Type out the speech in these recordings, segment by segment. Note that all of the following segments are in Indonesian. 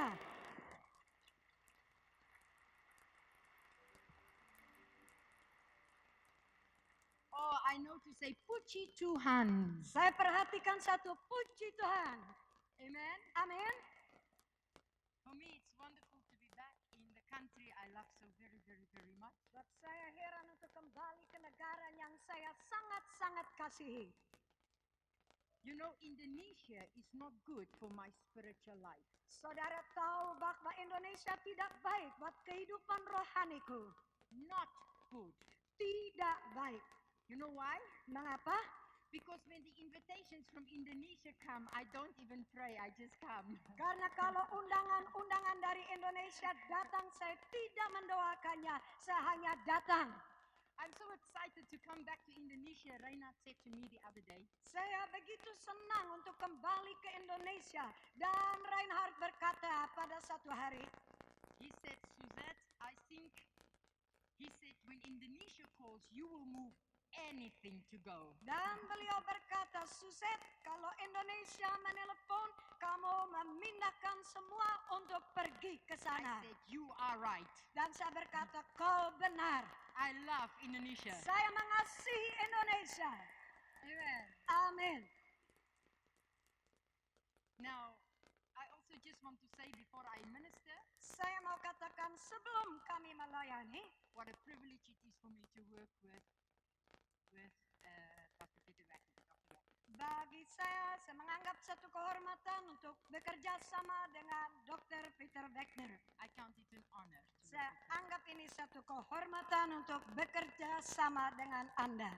Haleluya. Oh, I know to say puji Tuhan. Saya perhatikan satu, puji Tuhan. Amen. Amin. For me, it's wonderful to be back in the country I love so very, very, very much. Buat saya heran untuk kembali ke negara yang saya sangat-sangat kasihi. You know, Indonesia is not good for my spiritual life. Saudara tahu bahwa Indonesia tidak baik buat kehidupan rohaniku. Not good. Tidak baik. You know why? Mengapa? Because when the invitations from Indonesia come, I don't even pray, I just come. Karena kalau undangan-undangan dari Indonesia datang, saya tidak mendoakannya, saya hanya datang. I'm so excited to come back to Indonesia. Reinhard said to me the other day, Saya begitu senang untuk kembali ke Indonesia. Dan Reinhard berkata pada satu hari, he said, Suzette, I think, he said, when Indonesia calls, you will move anything to go. dan beliau berkata, Suzette, kalau Indonesia menelepon, kamu memindahkan semua untuk pergi ke I sana. said, you are right. Dan saya berkata, kau benar. I love Indonesia. Saya mengasihi Indonesia. Amen. Amin. Now, I also just want to say before I minister, Saya mau katakan sebelum kami melayani, what a privilege it is for me to work with Dr. Peter Wagner. bagi saya menganggap satu kehormatan untuk bekerja sama dengan Dr. Peter Wagner. I count it an honor. To Saya work with him. anggap ini satu kehormatan untuk bekerja sama dengan Anda.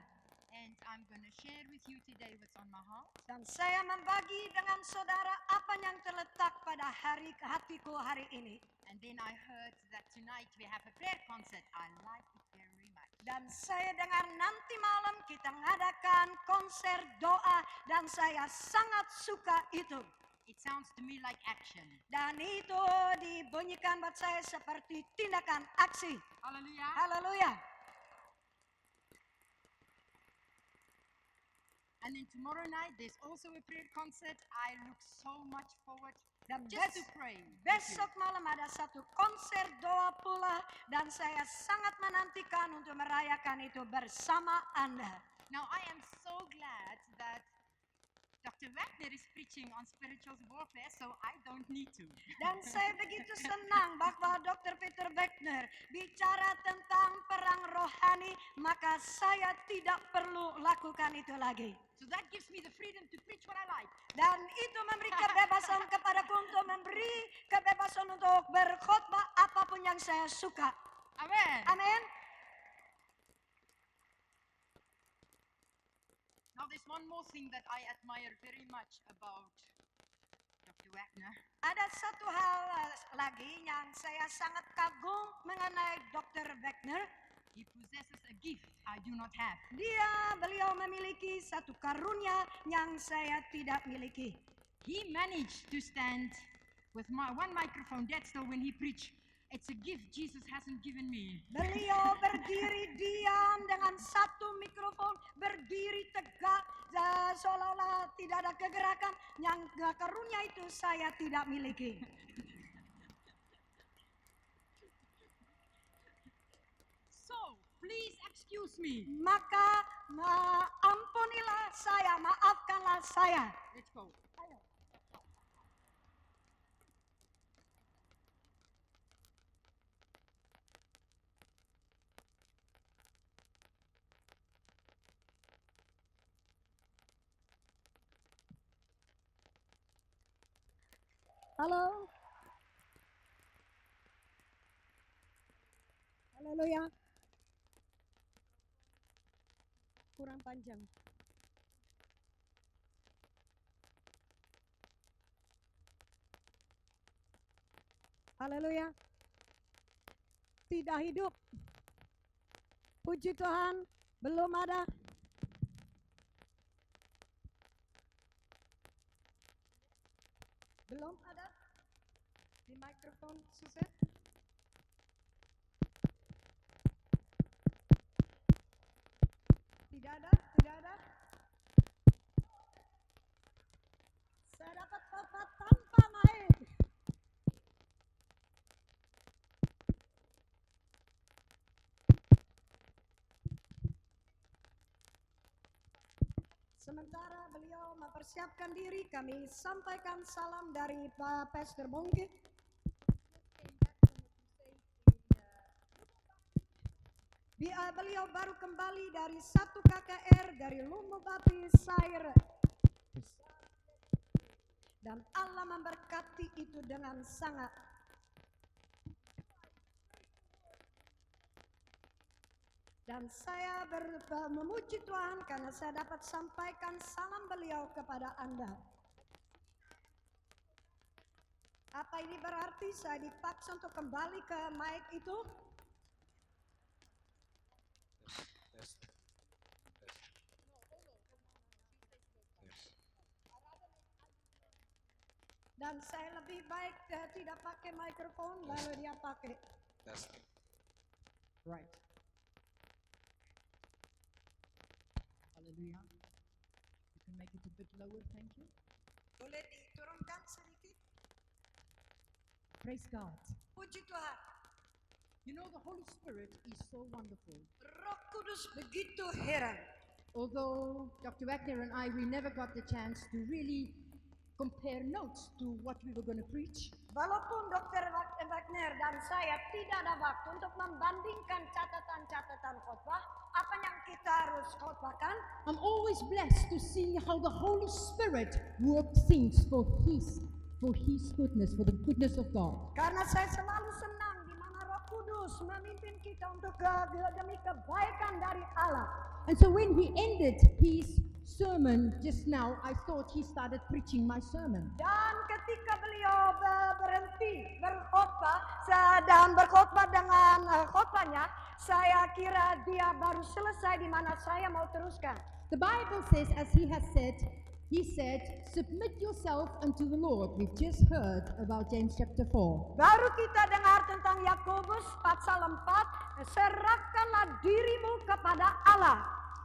And I'm going to share with you today what's on my heart. Dan saya membagi dengan saudara apa yang terletak pada hatiku hari ini. And then I heard that tonight we have a prayer concert. I like it very much. Dan saya dengar nanti malam kita ngadakan konser doa dan saya sangat suka itu. It sounds to me like action. Dan itu dibunyikan buat saya seperti tindakan aksi. Hallelujah. Haleluya. And then tomorrow night there's also a prayer concert. I look so much forward Dan just to pray. with you. besok malam ada satu konser doa pula dan saya sangat menantikan untuk merayakan itu bersama Anda. Now I am so glad that Dr. Wagner is preaching on spiritual warfare, so I don't need to. Dan saya begitu senang bahwa Dr. Peter Wagner bicara tentang perang rohani, maka saya tidak perlu lakukan itu lagi. So that gives me the freedom to preach what I like. Dan itu memberi kebebasan kepadaku untuk memberi kebebasan untuk berkhotbah apapun yang saya suka. Amen. Amin. Now there's one more thing that I admire very much about Dr. Wagner. Ada satu hal lagi yang saya sangat kagum mengenai Dr. Wagner. He possesses a gift I do not have. Beliau memiliki satu karunia yang saya tidak miliki. He managed to stand with one microphone. That's still when he preached. It's a gift Jesus hasn't given me. Beliau berdiri diam dengan satu mikrofon, berdiri tegak seolah-olah tidak ada kegerakan. Yang karunia itu saya tidak miliki. So, please excuse me. Maka ampunilah saya, maafkanlah saya. Let's go. Ayo. Halo. Haleluya. Kurang panjang. Haleluya. Tidak hidup. Puji Tuhan, belum ada. Belum ada di mikrofon Suset. Tidak ada, tidak ada. Saya dapat bapak tanpa mic. Sementara beliau mempersiapkan diri, kami sampaikan salam dari Pak Pastor Bongke. Beliau baru kembali dari 1 KKR dari Lumba Baptis Saire. Dan Allah memberkati itu dengan sangat. Dan saya memuji Tuhan karena saya dapat sampaikan salam beliau kepada Anda. Apa ini berarti saya dipaksa untuk kembali ke mic itu? Dan saya lebih baik tidak pakai mikrofon lalu dia pakai. Right. Hallelujah. You can make it a bit lower, thank you. Boleh diturunkan sedikit? Praise God. Puji Tuhan. You know, the Holy Spirit is so wonderful. Roh Kudus begitu heran. Although Dr. Wagner and I, we never got the chance to really compare notes to what we were going to preach. Walaupun Dr. Wagner dan saya tidak ada waktu untuk membandingkan catatan-catatan khotbah, apa yang kita harus khotbahkan, I'm always blessed to see how the Holy Spirit works things for His goodness, for the goodness of God. karena saya selalu senang di mana Roh Kudus memimpin kita untuk demi kebaikan dari Allah. And so when he ended his sermon just now, I thought he started preaching my sermon. Dan ketika beliau berhenti berkhotbah dan berkhotbah dengan khotbahnya, saya kira dia baru selesai di mana saya mau teruskan. The Bible says, as he has said, he said, submit yourself unto the Lord. We've just heard about James chapter 4. Baru kita dengar tentang Yakobus pasal 4, serahkanlah dirimu kepada Allah.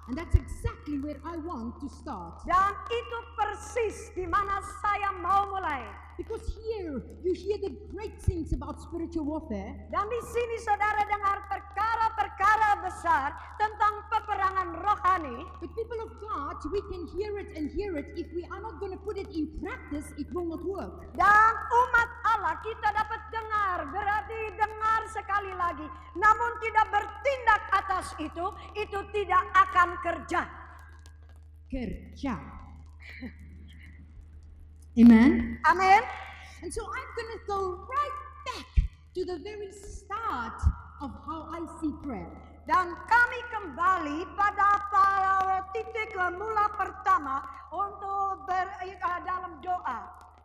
And that's exactly where I want to start. Dan itu persis di mana saya mau mulai. Because here you hear the great things about spiritual warfare. Dan di sini saudara dengar perkara-perkara besar tentang peperangan rohani. But people of God, we can hear it and hear it. If we are not going to put it in practice, it will not work. Dan umat Allah kita dapat dengar, berarti dengar sekali lagi. Namun tidak bertindak atas itu tidak akan kerja. Kerja. Amen. Amin. And so I'm going to go right back to the very start of how I see prayer. Dan kami kembali pada titik mula pertama untuk dalam doa.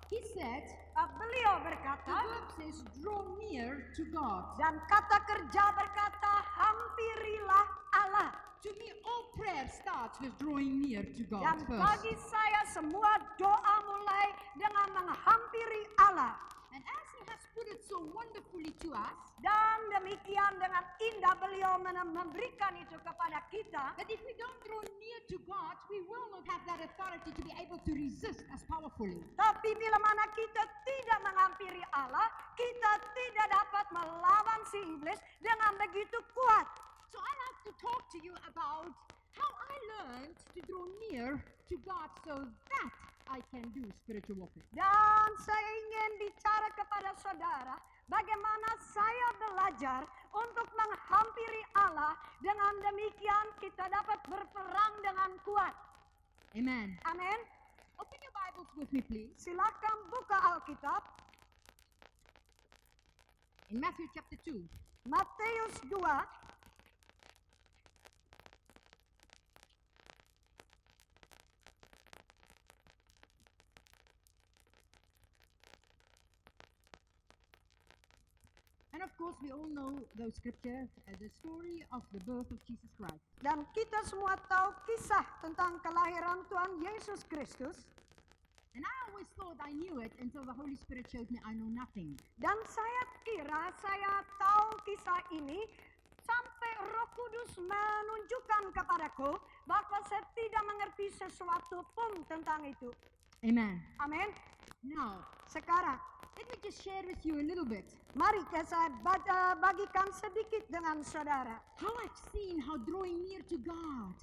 He said, Beliau the berkata, verb says, draw near to God. dan kata kerja berkata, hampirilah Allah. To me, all prayer starts with drawing near to God Dan first. bagi saya semua doa mulai dengan menghampiri Allah. And as He has put it so wonderfully to us, Dan demikian dengan indah beliau memberikan itu kepada kita. that if we don't draw near to God, we will not have that authority to be able to resist as powerfully. Tapi bila mana kita tidak menghampiri Allah, kita tidak dapat melawan si iblis dengan begitu kuat. So I like to talk to you about how I learned to draw near to God so that I can do spiritual warfare. Dan saya ingin bicara kepada saudara, bagaimana saya belajar untuk menghampiri Allah. Dengan demikian kita dapat berperang dengan kuat. Amen. Amin. Open your Bibles with me, please. Silakan buka Alkitab. In Matthew chapter 2. Matius 2. And of course, we all know those scriptures, the story of the birth of Jesus Christ. Dan kita semua tahu kisah tentang kelahiran Tuhan Yesus Kristus. And I always thought I knew it until the Holy Spirit showed me I know nothing. Dan saya kira saya tahu kisah ini sampai Roh Kudus menunjukkan kepadaku bahwa saya tidak mengerti sesuatu pun tentang itu. Amen. Amin. Now, Sekarang, let me just share with you a little bit mari saya bagikan sedikit dengan saudara. how I've seen how drawing near to God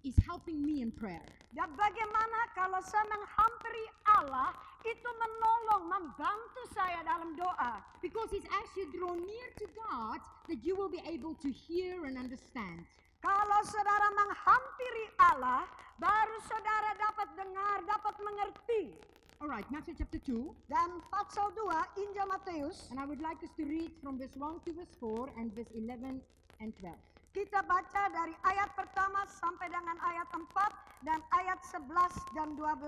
is helping me in prayer. Dan bagaimana kalau saya menghampiri Allah, itu menolong, membantu saya dalam doa. Because it's as you draw near to God that you will be able to hear and understand. Kalau saudara menghampiri Allah, baru saudara dapat dengar, dapat mengerti. Alright, Matthew chapter 2. Dan pasal 2, Injil Matius, And I would like us to read from verse 1 to verse 4 and verse 11 and 12. kita baca dari ayat pertama sampai dengan ayat 4 dan ayat 11 dan 12.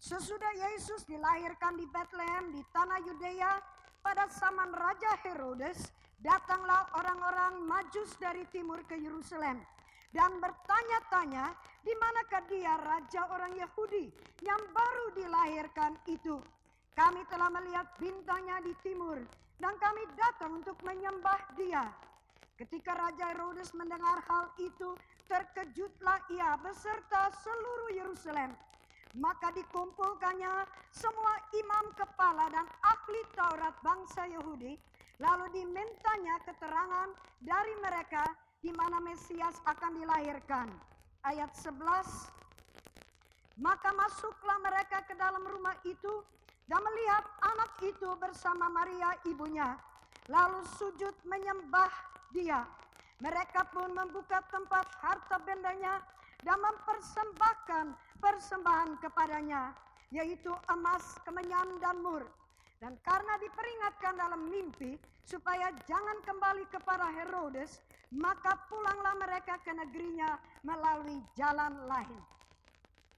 Sesudah Yesus dilahirkan di Bethlehem di tanah Yudea pada zaman Raja Herodes, datanglah orang-orang Majus dari timur ke Yerusalem dan bertanya-tanya, di manakah dia raja orang Yahudi yang baru dilahirkan itu? Kami telah melihat bintangnya di timur dan kami datang untuk menyembah dia. Ketika Raja Herodes mendengar hal itu, terkejutlah ia beserta seluruh Yerusalem. Maka dikumpulkannya semua imam kepala dan ahli Taurat bangsa Yahudi, lalu dimintanya keterangan dari mereka di mana Mesias akan dilahirkan. Ayat 11, maka masuklah mereka ke dalam rumah itu dan melihat anak itu bersama Maria ibunya, lalu sujud menyembah dia. Mereka pun membuka tempat harta bendanya dan mempersembahkan persembahan kepadanya, yaitu emas, kemenyan, dan mur. Dan karena diperingatkan dalam mimpi supaya jangan kembali kepada Herodes, maka pulanglah mereka ke negerinya melalui jalan lain.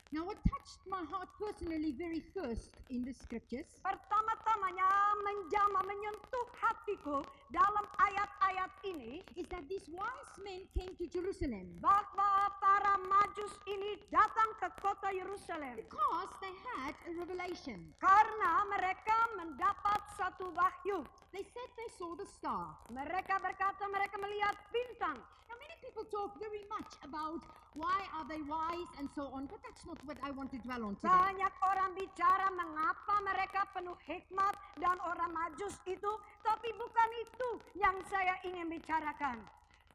Now, what touched my heart personally very first in the scriptures Pertama-tamanya menjamah, menyentuh hatiku dalam ayat-ayat ini, is that these wise men came to Jerusalem bahwa para Majus ini datang ke kota Yerusalem because they had a revelation. karena mereka mendapat satu wahyu. They said they saw the star. Mereka berkata mereka melihat bintang. Now, many people talk very much about why are they wise and so on, but that's not what I want to dwell on today. Banyak orang bicara mengapa mereka penuh hikmat dan orang Majus itu, tapi bukan itu yang saya ingin bicarakan.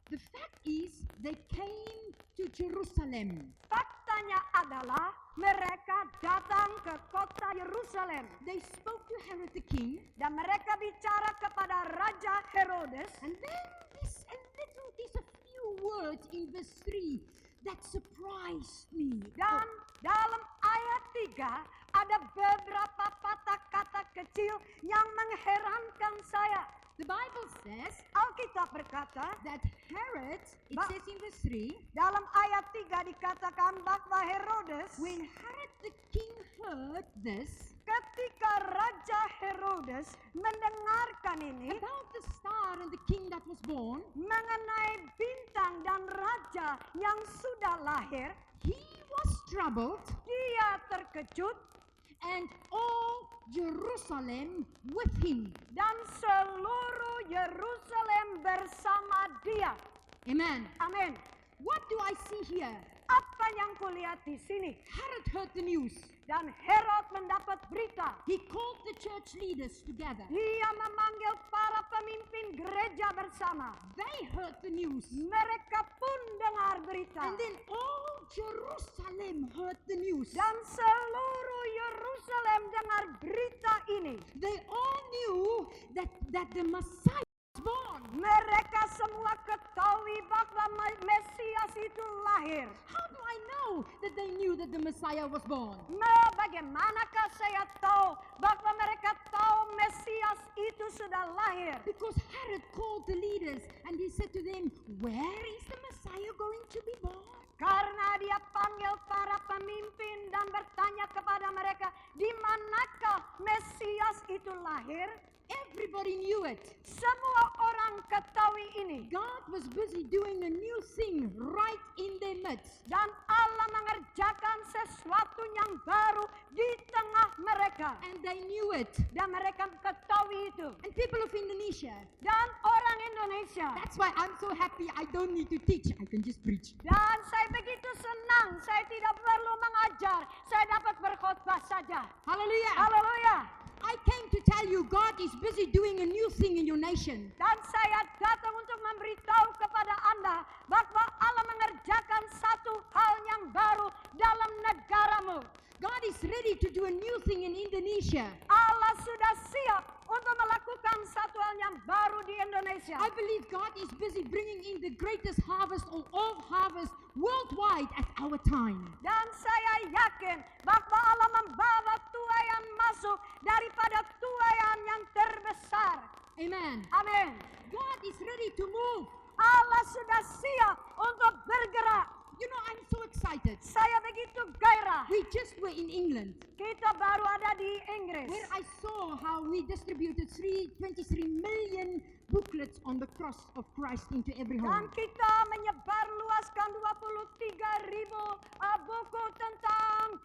The fact is, they came to Jerusalem. Faktanya adalah mereka datang ke kota Yerusalem They spoke to Herod the king, dan mereka bicara kepada Raja Herodes. and then these a few words in verse 3 that surprised me. Dan dalam ayat 3 ada beberapa patah kata kecil yang mengherankan saya. The Bible says Alkitab berkata, that Herod, it Ba- says in verse 3, dalam ayat 3 dikatakan bahwa Herodes, when Herod the king heard this ketika Raja Herodes mendengarkan ini about the star and the king that was born, mengenai bintang dan raja yang sudah lahir, he was troubled, dia terkejut and all Jerusalem with him. dan seluruh Yerusalem bersama dia. Amen. Amin. What do I see here? Apa yang kulihat di sini? Herod heard the news. Dan Herod mendapat berita. He called the church leaders together. Dia memanggil para pemimpin gereja bersama. They heard the news. Mereka pun dengar berita. And then all Jerusalem heard the news. Dan seluruh Yerusalem dengar berita ini. They all knew that the Messiah was born. Mereka semua ketahui bahwa Mesias itu lahir. How do I know that they knew that the Messiah was born? Bagaimanakah saya tahu bahwa mereka tahu Mesias itu sudah lahir? Because Herod called the leaders and he said to them, where is the Messiah going to be born? Karena dia panggil para pemimpin dan bertanya kepada mereka, di manakah Mesias itu lahir? Everybody knew it. Semua orang ketahui ini. God was busy doing a new thing right in their midst. Dan Allah mengerjakan sesuatu yang baru di tengah mereka. And they knew it. Dan mereka ketahui itu. And people of Indonesia, Dan orang Indonesia. that's why I'm so happy I don't need to teach, I can just preach. Dan saya begitu senang, saya tidak perlu mengajar, saya dapat berkhotbah saja. Hallelujah. Haleluya. I came to tell you God is busy doing a new thing in your nation. Dan saya datang untuk memberitahu kepada Anda bahwa Allah mengerjakan satu ready to do a new thing in Indonesia. Allah sudah siap untuk melakukan satu hal yang baru di Indonesia. I believe God is busy bringing in the greatest harvest of all harvests worldwide at our time. Dan saya yakin bahwa Allah membawa tuaian masuk daripada tuaian yang terbesar. Amen. Amin. God is ready to move. Allah sudah siap untuk bergerak. You know, I'm so excited. Saya begitu gairah. We just were in England, Kita baru ada di Inggris. where I saw how we distributed 23 million booklets on the cross of Christ into every Dan home. kita menyebarluaskan 23.000 buku tentang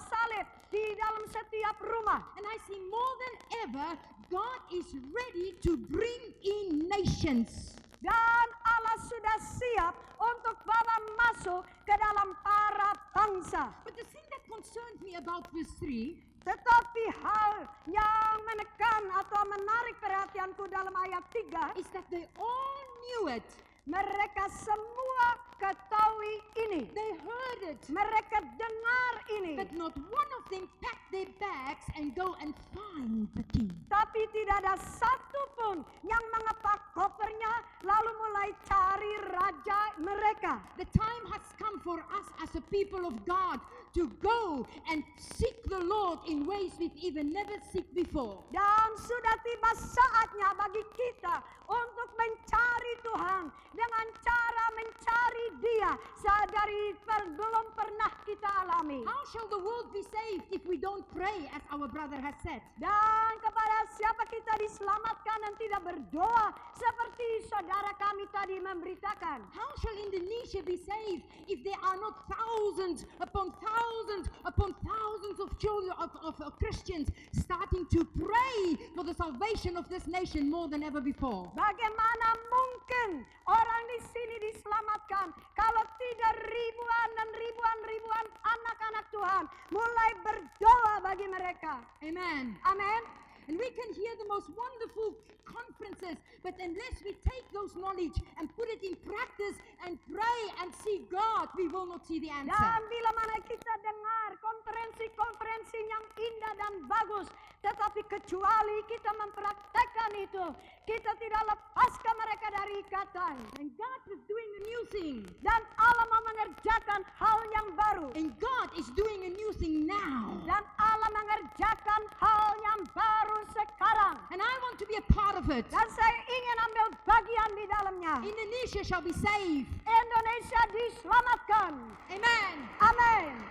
salib di dalam setiap rumah. And I see more than ever, God is ready to bring in nations. Dan Allah sudah siap untuk bawa masuk ke dalam para bangsa. But the thing that concerns me about verse 3 Tetapi hal yang menekan atau menarik perhatianku dalam ayat 3, is that they all knew it. mereka semua ketahui ini. They heard it. Mereka dengar ini. But not one of them packed their bags and go and find the king. Tapi tidak ada satu pun yang mengepak kopernya lalu mulai cari raja mereka. The time has come for us as a people of God to go and seek the Lord in ways we've even never seek before. Dan sudah tiba saatnya bagi kita untuk mencari Tuhan dengan cara mencari Dia dari belum pernah kita alami. How shall the world be saved if we don't pray as our brother has said? Dan kepada siapa kita diselamatkan dan tidak berdoa seperti saudara kami tadi memberitakan. How shall Indonesia be saved if there are not thousands upon thousands upon thousands of children of Christians starting to pray for the salvation of this nation more than ever before? Bagaimana mungkin orang di sini diselamatkan kalau tidak ribuan dan ribuan anak-anak Tuhan mulai berdoa bagi mereka. Amen. Amin. And we can hear the most wonderful conferences, but unless we take those knowledge and put it in practice and pray and see God, we will not see the answer. Dan bila mana kita dengar konferensi-konferensi yang indah dan bagus, tetapi kecuali kita mempraktekkan itu, kita tidak lepaskan mereka dari ikatan. And God is doing a new thing. Dan Allah mau mengerjakan hal yang baru. And God is doing a new thing now. Dan Allah mengerjakan hal yang baru sekarang. And I want to be a part of it. Dan saya ingin ambil bagian di dalamnya. Indonesia shall be saved. Indonesia diselamatkan. Amen. Amin.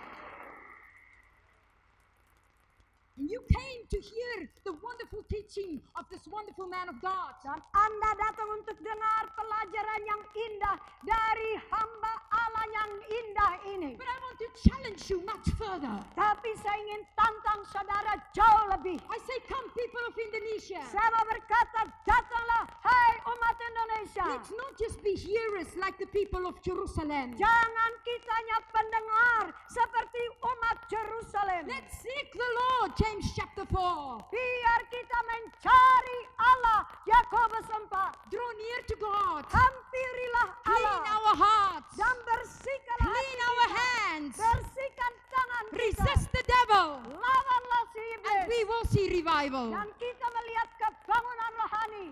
And you came to hear the wonderful teaching of this wonderful man of God. Dan Anda datang untuk dengar pelajaran yang indah dari hamba Allah yang indah ini. But I want to challenge you much further. Tapi saya ingin tantang saudara jauh lebih. I say, come people of Indonesia. Saya mau berkata, datanglah hai umat Indonesia. Let's not just be hearers like the people of Jerusalem. Jangan kita hanya pendengar seperti umat Jerusalem. Let's seek the Lord, James chapter 4. Biar kita mencari Allah. Yakobus 4. Draw near to God. Hampirilah Clean Allah. our hearts. Dan bersihkanlah hati Clean our kita. hands. Bersihkan tangan kita. Resist the devil. Lawanlah si And iblis. we will see revival. Dan kita melihat kebangunan rohani.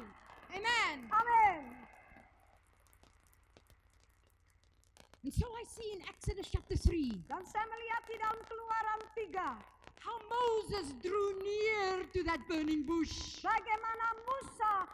Amen. Amin. And so I see in Exodus chapter 3 Dan saya melihat di dalam Keluaran 3. how Moses drew near to that burning bush. Bagaimana Musa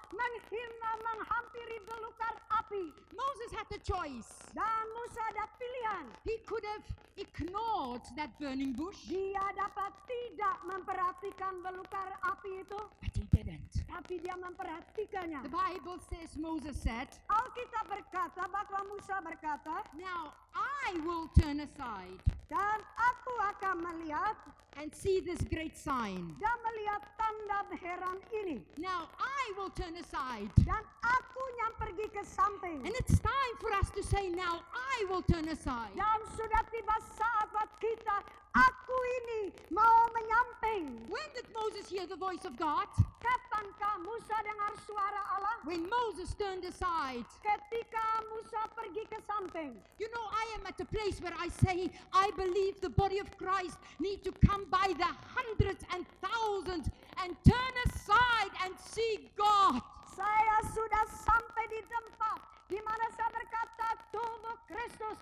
menghampiri belukar api. Moses had a choice. Dan Musa ada pilihan. He could have ignored that burning bush, Dia dapat tidak memperhatikan belukar api itu. but he didn't. Tapi dia memperhatikannya. The Bible says Moses said, Alkitab berkata bahwa Musa berkata, now I will turn aside dan aku akan melihat and see this great sign. dan melihat tanda heran ini. Now I will turn aside. Dan aku yang pergi ke samping. And it's time for us to say, now I will turn aside. Dan sudah tiba saat buat kita, aku ini mau menyamping. When did Moses hear the voice of God? Kapankah Musa dengar suara Allah? When Moses turned aside. Ketika Musa pergi ke samping. You know, I I am at a place where I say, I believe the body of Christ need to come by the hundreds and thousands and turn aside and see God. Saya sudah sampai di tempat di mana saya berkata tubuh Kristus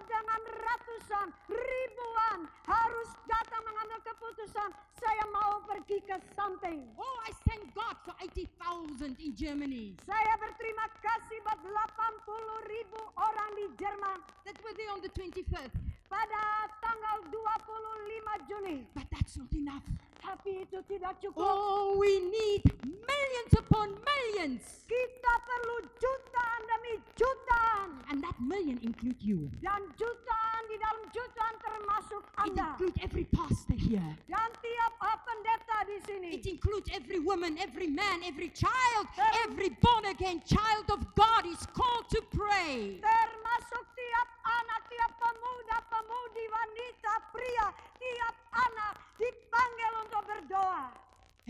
dengan ratusan, ribuan harus datang mengambil keputusan. Saya mau pergi ke samping. Oh, I thank God for 80,000 in Germany Saya berterima kasih buat 80.000 orang di Jerman that were there on the 21st. pada tanggal 25 Juni. But that's not enough. Tapi itu tidak cukup. Oh, we need millions upon millions. Kita perlu jutaan demi jutaan. And that million include you. Dan jutaan di dalam jutaan termasuk It Anda. includes every pastor here. Dan tiap pendeta di sini. It includes every woman, every man, every child, every born-again child of God is called to pray. Termasuk tiap anak, tiap pemuda, pemudi, wanita, pria, tiap anak dipanggil untuk berdoa.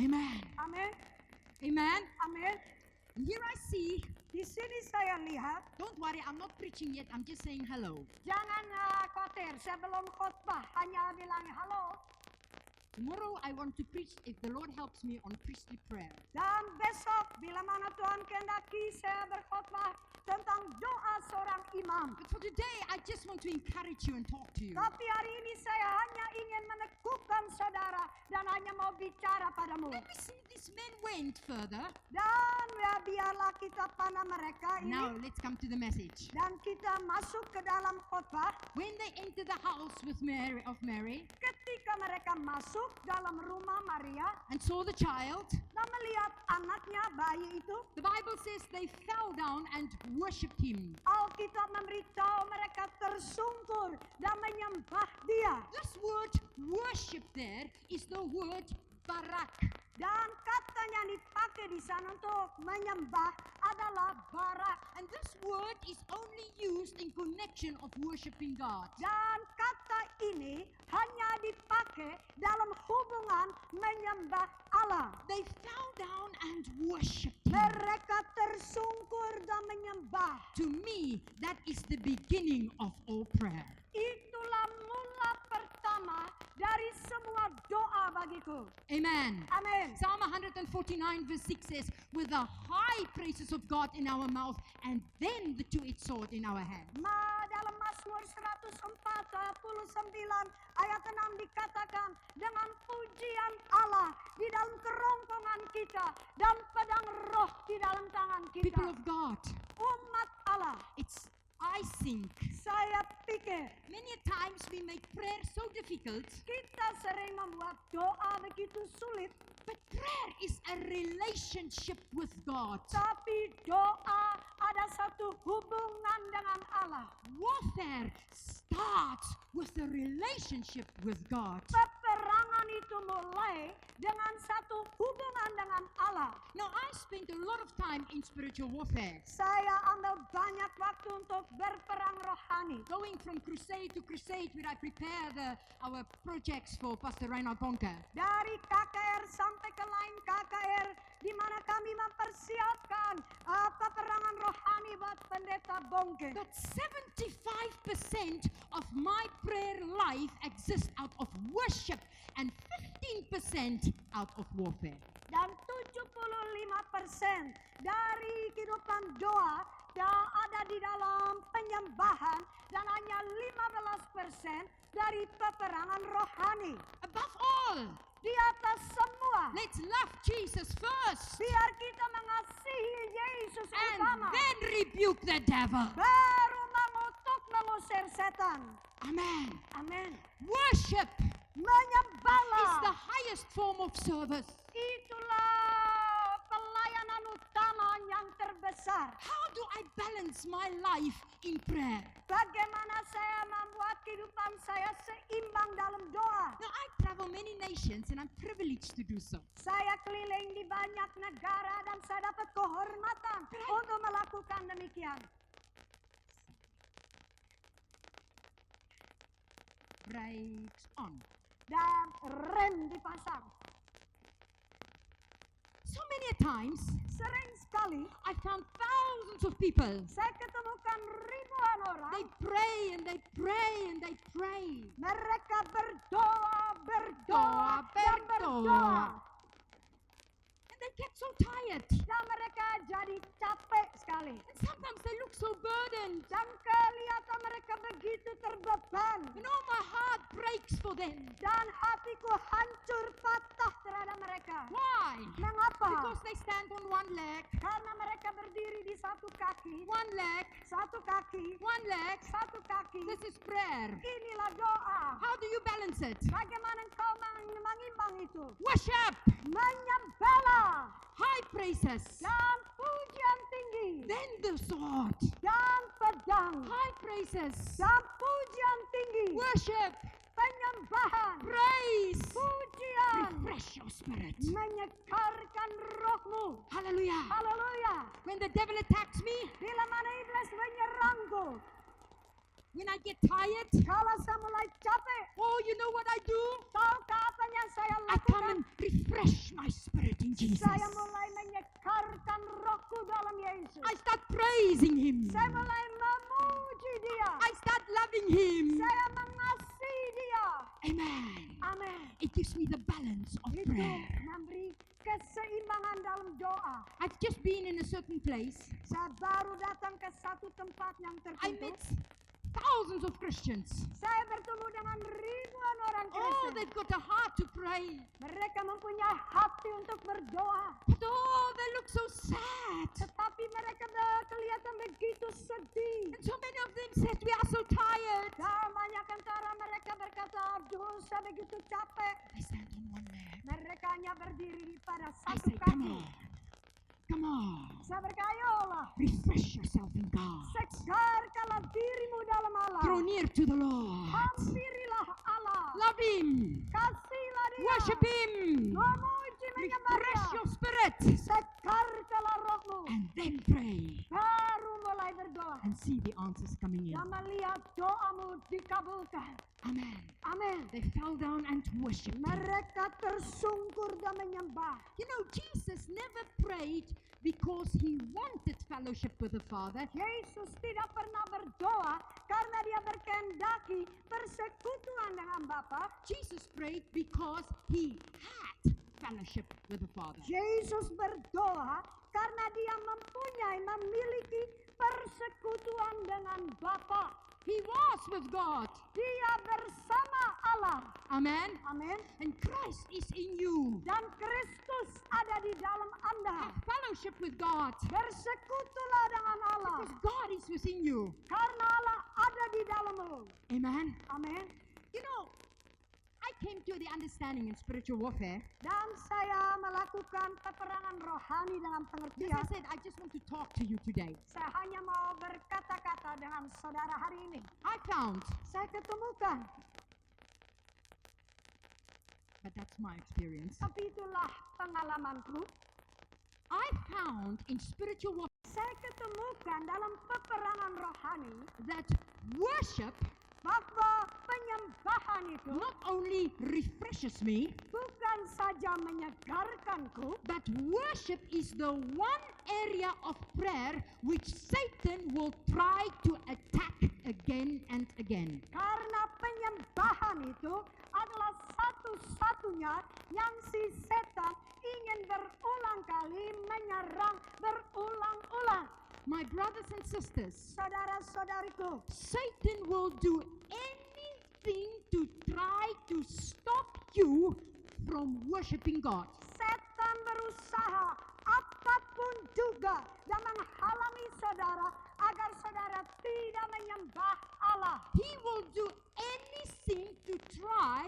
Amen. Amin. Amen. Amin. And here I see, Di sini saya lihat, don't worry, I'm not preaching yet, I'm just saying hello. jangan khawatir, saya belum khotbah, hanya bilang halo. Tomorrow I want to preach, if the Lord helps me, on priestly prayer. Dan besok, bila mana Tuhan kehendaki, saya berkhotbah tentang doa seorang imam. But for today, I just want to encourage you and talk to you. Tapi hari ini saya hanya ingin meneguhkan saudara dan hanya mau bicara padamu. Let me see, these men went further. Dan ya biarlah kita pandang mereka ini. Now let's come to the message. Dan kita masuk ke dalam khotbah. When they entered the house with Mary Ketika mereka masuk dalam rumah Maria and saw the child, dan melihat anaknya, bayi itu, the Bible says they fell down and worshipped him. Alkitab memberitahu mereka tersungkur dan menyembah dia. This word worship there is the word barak. Dan kata yang dipakai di sana untuk menyembah adalah barak. And this word is only used in connection of worshiping God. Dan kata ini hanya dipakai dalam hubungan menyembah Allah. They fell down and worshipped him. Mereka tersungkur dan menyembah. To me, that is the beginning of all prayer. Itulah mula pertama dari semua doa bagiku. Amen. Amin. Psalm 149 verse 6 says, with the high praises of God in our mouth and then the two-edged sword in our hand. Dalam Mazmur 149 ayat 6 dikatakan, dengan pujian Allah di dalam kerongkongan kita dan pedang roh di dalam tangan People kita. of God, Umat Allah, I think saya pikir many times we make prayer so difficult, kita sering membuat doa begitu sulit, but prayer is a relationship with God. tapi doa ada satu hubungan dengan Allah. Warfare starts with a relationship with God. Peperangan itu mulai dengan satu hubungan dengan Allah. Now, I spent a lot of time in spiritual warfare, Saya ambil banyak waktu untuk berperang rohani. going from crusade to crusade where I prepare our projects for Pastor Reinhard Bonke. Dari KKR sampai ke lain KKR, di mana kami mempersiapkan peperangan rohani buat pendeta Bongke. But 75% of my prayer life exists out of worship and 15% out of warfare. Dan 75% dari kehidupan doa yang ada di dalam penyembahan dan hanya 15% dari peperangan rohani. Above all, Di atas semua, let's love Jesus first biar kita mengasihi Yesus and utama, then rebuke the devil. baru mengusir setan. Amen. Amin. Worship is the Menyembahlah. highest form of service. Itulah pelayanan utama yang terbesar. How do I balance my life in prayer? Bagaimana saya membuat kehidupan saya seimbang dalam doa. Now, I travel many nations and I'm privileged to do so. Saya keliling di banyak negara dan saya dapat kehormatan untuk melakukan demikian. Brakes on. Dan rem dipasang. So so many times, Sering sekali I found thousands of people. saya ketemukan ribuan orang. They pray and they pray and they pray. Mereka berdoa, Doa, dan berdoa. berdoa. And they get so tired. Dan mereka jadi capek sekali. And sometimes they look so burdened. Dan kelihatan mereka begitu terbeban. You know, my heart breaks for them. Dan hatiku hancur patah terhadap mereka. Why? Mengapa? Because they stand on one leg, Karena mereka berdiri di satu kaki. one leg, Satu kaki. one leg. Satu kaki. This is prayer. Inilah doa. How do you balance it? Bagaimana engkau mengimbang itu? Worship, Menyembah high praises, dan pujian tinggi then the sword, dan pedang high praises, dan pujian tinggi, worship, penyembahan, praise, pujian, refresh your spirit. menyegarkan rohmu. Hallelujah. Haleluya. When the devil attacks me, Bila mana iblis menyerangku, when I get tired, kalau saya mulai capek, oh, you know what I do? tahukah apa yang saya I come lakukan? and refresh my spirit in Jesus. Saya mulai menyegarkan rohku dalam Yesus. I start praising Him. Saya mulai memuji Dia. I start loving Him. Saya mengasihi Dia. Amen. Amin. It gives me the balance of Itu prayer. memberi keseimbangan dalam doa. I've just been in a certain place. Saya baru datang ke satu tempat yang I tertentu. met thousands of Christians. Saya bertemu dengan ribuan orang Oh, Kristen. they've got a heart to pray. Mereka mempunyai hati untuk berdoa. But oh, they look so sad. Tetapi mereka kelihatan begitu sedih. And so many of them said, we are so tired. Dan banyak antara mereka berkata, aduh saya begitu capek. I stand on one leg. Mereka hanya berdiri pada I satu say, come kaki. on. Come on. Saya berkayolah. Refresh yourself in God. Segarkanlah dirimu dalam Allah. Draw near to the Lord. Hampirilah Allah. Love Him. Kasihlah Dia. Worship Him. Memuji menyembah Refresh Dia. your spirit. Segarkanlah rohmu. And then pray. Baru mulai berdoa. And see the answers coming in. Dan melihat doamu dikabulkan. Amen. Amin. They fell down and worshipped Him. Mereka tersungkur dan menyembah. You know, Jesus never prayed because He wanted fellowship with the Father. Yesus tidak pernah berdoa karena Dia berkehendaki persekutuan dengan Bapa. Jesus prayed because He had fellowship with the Father. Yesus berdoa karena Dia memiliki persekutuan dengan Bapa. He was with God. Dia bersama Allah. Amen. Amin. And Christ is in you. Dan Kristus ada di dalam Anda. Have fellowship with God. Bersekutulah dengan Allah. Because God is within you. Karena Allah ada di dalammu. Amen. Amin. You know, I came to the understanding in spiritual warfare. Dan saya melakukan peperangan rohani dengan As pengertian. I said, I just want to talk to you today. Saya hanya mau berkata-kata dengan saudara hari ini. I found, Saya ketemukan, but that's my experience. tapi itulah pengalamanku. I found in spiritual warfare Saya ketemukan dalam peperangan rohani that worship bahwa penyembahan itu not only refreshes me, bukan saja menyegarkanku, but worship is the one area of prayer which Satan will try to attack again and again. karena penyembahan itu adalah satu-satunya yang si setan ingin berulang kali menyerang berulang-ulang. My brothers and sisters, Saudara-saudariku, Satan will do anything to try to stop you from worshiping God. setan berusaha apapun juga dan menghalangi saudara agar saudara tidak menyembah Allah. He will do anything to try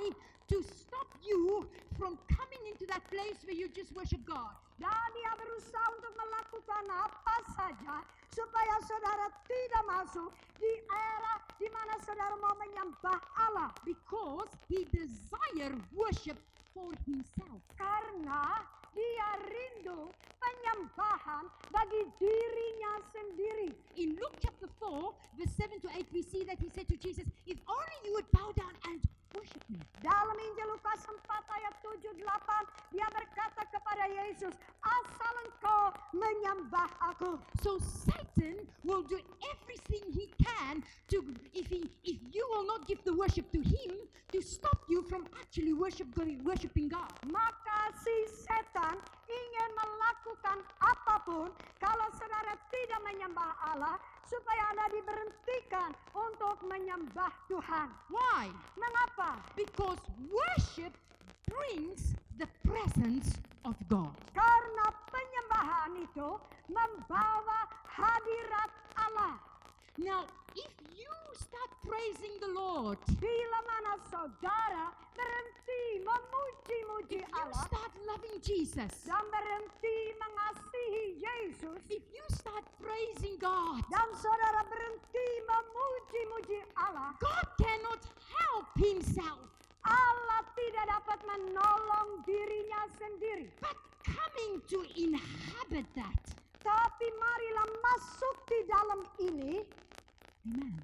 to stop you from coming into that place where you just worship God. Dan dia berusaha untuk melakukan apa saja supaya saudara tidak masuk di era di mana saudara mau menyembah Allah. Because he desire worship for himself. Karena dia rindu penyembahan bagi dirinya sendiri. In Luke chapter 4, verse 7 to 8, we see that he said to Jesus, if only you would bow down and worship me. Dalam Injil Lukas 4 ayat 7-8, dia berkata kepada Yesus, asal engkau menyembah aku. So Satan will do everything he can to, if you will not give the worship to him, to stop you from actually worshiping God. Maka si setan ingin melakukan apapun kalau saudara tidak menyembah Allah, supaya Anda diberhentikan untuk menyembah Tuhan. Why? Mengapa? Because worship brings the presence of God. Karena penyembahan itu membawa hadirat Allah. Now, if you start praising the Lord, Bila mana saudara berhenti memuji-muji if you Allah start loving Jesus, dan berhenti mengasihi Yesus, if you start praising God, dan saudara berhenti memuji-muji Allah, God cannot help himself. Allah tidak dapat menolong dirinya sendiri. But coming to inhabit that. Tapi marilah masuk di dalam ini. Amen.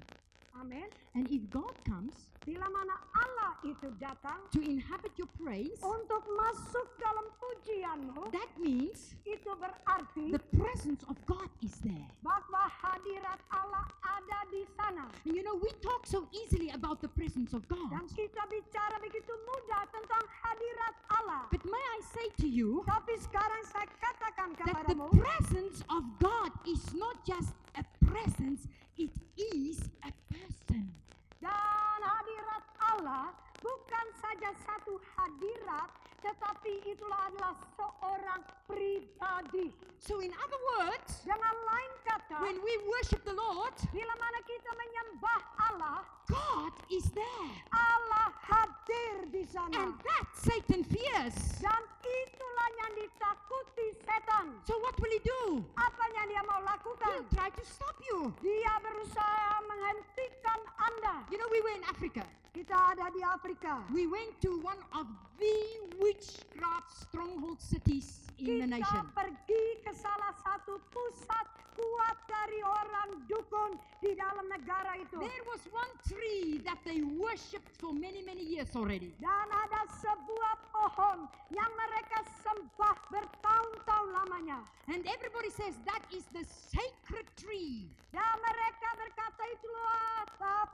Amin. And if God comes Bila mana Allah itu datang to inhabit your praise, untuk masuk dalam pujianmu, that means itu berarti the presence of God is there. bahwa hadirat Allah ada di sana. And you know, we talk so easily about the presence of God. Dan kita bicara begitu mudah tentang hadirat Allah. But may I say to you Tapi sekarang saya katakan that the kepadamu, presence of God is not just a presence, it is a person. dan hadirat Allah bukan saja satu hadirat, tetapi itulah adalah seorang pribadi. So in other words, Dengan lain kata, when we worship the Lord, bila mana kita menyembah Allah, God is there. Allah hadir di sana. And that Satan fears. Dan itulah yang ditakuti setan. So what will he do? Apa yang dia mau lakukan? He'll try to stop you. Dia berusaha menghentikan Anda. You know, we were in Africa. Kita ada di Afrika. We went to one of the witchcraft stronghold cities in the Kita nation. pergi ke salah satu pusat kuat dari orang dukun di dalam negara itu. There was one tree that they worshipped for many, many years already. Dan ada sebuah pohon yang mereka sembah bertahun-tahun lamanya. And everybody says that is the sacred tree. Dan mereka berkata itulah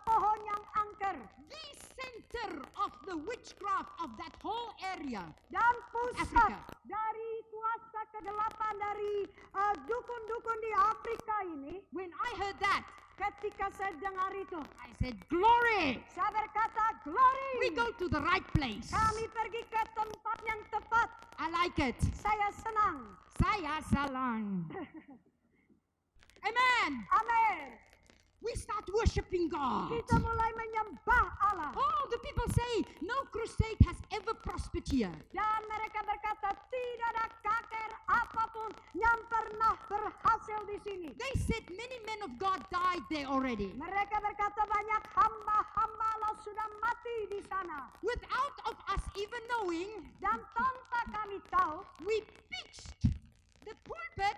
pohon yang angker. The center of the witchcraft of that whole area. Dan pusat Afrika. dari kuasa kegelapan dari dukun-dukun di Afrika ini, When I heard that, ketika saya dengar itu, I said, glory! saya berkata, glory! We go to the right place. Kami pergi ke tempat yang tepat. I like it. Saya senang. Saya salang. Amen. Amin. We start worshiping God. Kita mulai menyembah Allah. Oh, the people say no crusade has ever prospered here. Dan mereka berkata, tidak ada kakek apapun yang pernah berhasil di sini. They said many men of God died there already. Mereka berkata banyak hamba-hamba Allah sudah mati di sana. Without of us even knowing, Dan tanpa kami tahu, we pitched the pulpit